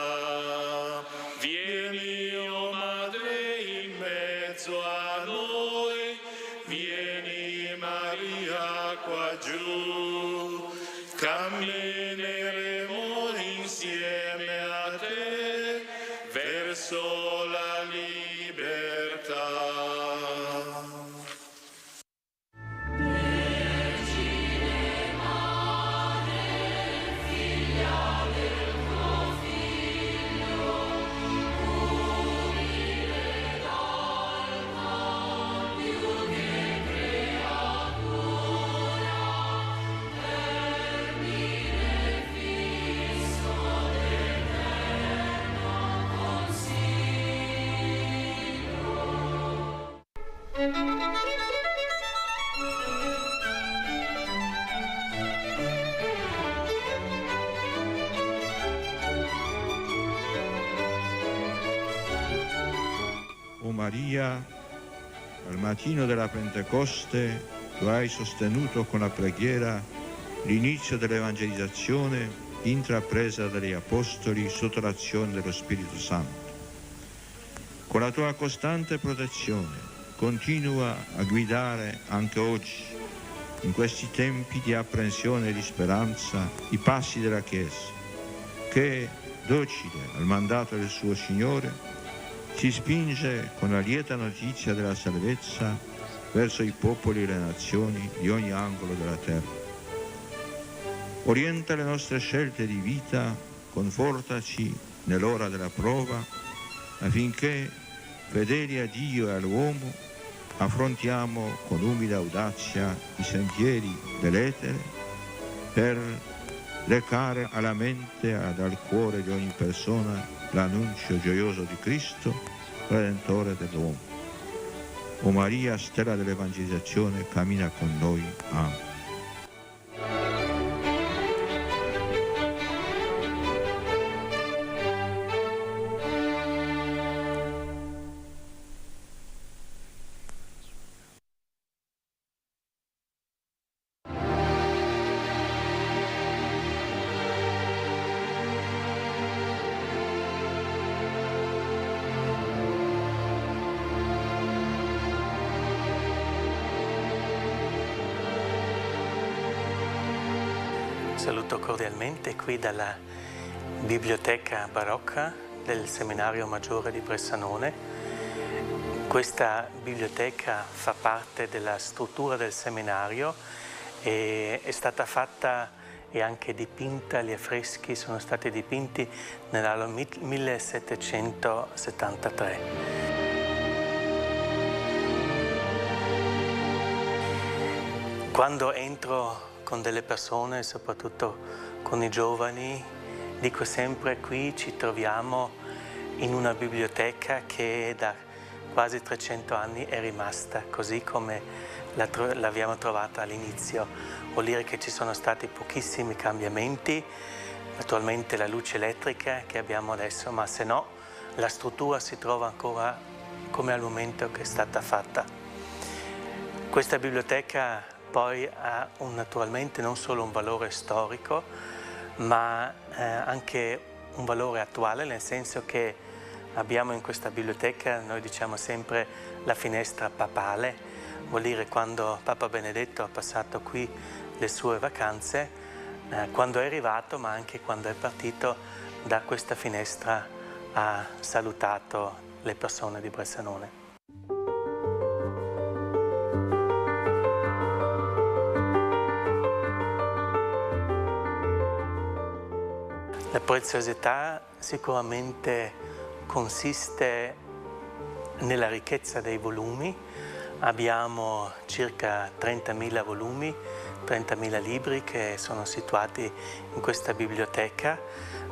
Vieni, o Madre, in mezzo a noi, vieni Maria qua giù, cammineremo insieme a te verso la libertà. Vergine Madre, figlia del tuo Figlio, umile d'alma più che creatura, termine fisso d'eterno O Maria, al mattino della Pentecoste tu hai sostenuto con la preghiera l'inizio dell'evangelizzazione intrapresa dagli Apostoli sotto l'azione dello Spirito Santo. Con la tua costante protezione continua a guidare anche oggi, in questi tempi di apprensione e di speranza, i passi della Chiesa, che, docile al mandato del suo Signore, si spinge con la lieta notizia della salvezza verso i popoli e le nazioni di ogni angolo della terra. Orienta le nostre scelte di vita, confortaci nell'ora della prova, affinché, fedeli a Dio e all'uomo, affrontiamo con umile audacia i sentieri dell'etere per recare alla mente e al cuore di ogni persona l'annuncio gioioso di Cristo, Redentore dell'uomo. O Maria, stella dell'evangelizzazione, cammina con noi. Amen. Saluto cordialmente qui dalla Biblioteca Barocca del Seminario Maggiore di Bressanone. Questa biblioteca fa parte della struttura del seminario e è stata fatta e anche dipinta, gli affreschi sono stati dipinti nell'anno 1773. Quando entro con delle persone, soprattutto con i giovani, dico sempre: qui ci troviamo in una biblioteca che da quasi 300 anni è rimasta così come l'abbiamo trovata all'inizio. Vuol dire che ci sono stati pochissimi cambiamenti, attualmente la luce elettrica che abbiamo adesso, ma se no la struttura si trova ancora come al momento che è stata fatta. Questa biblioteca poi ha naturalmente non solo un valore storico, ma anche un valore attuale, nel senso che Abbiamo in questa biblioteca, noi diciamo sempre, la finestra papale, vuol dire quando Papa Benedetto ha passato qui le sue vacanze, quando è arrivato ma anche quando è partito, da questa finestra ha salutato le persone di Bressanone. La preziosità sicuramente consiste nella ricchezza dei volumi. Abbiamo circa 30.000 volumi, 30.000 libri che sono situati in questa biblioteca,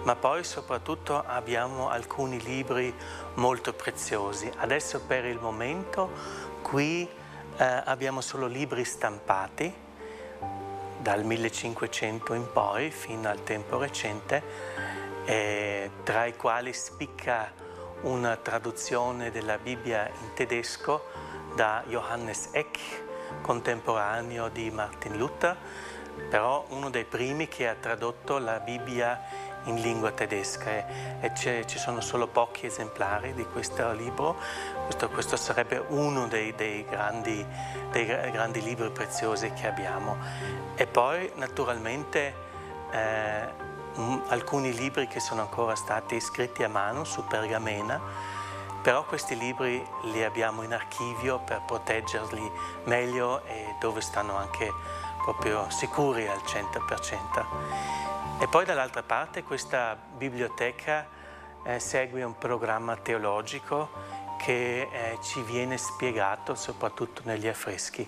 ma poi soprattutto abbiamo alcuni libri molto preziosi. Adesso per il momento qui abbiamo solo libri stampati, dal 1500 in poi fino al tempo recente, tra i quali spicca una traduzione della Bibbia in tedesco da Johannes Eck, contemporaneo di Martin Luther, però uno dei primi che ha tradotto la Bibbia in lingua tedesca, e ci sono solo pochi esemplari di questo libro. Questo sarebbe uno dei grandi libri preziosi che abbiamo. E poi naturalmente alcuni libri che sono ancora stati scritti a mano su pergamena, però questi libri li abbiamo in archivio per proteggerli meglio e dove stanno anche proprio sicuri al 100%. E poi dall'altra parte questa biblioteca segue un programma teologico che ci viene spiegato soprattutto negli affreschi.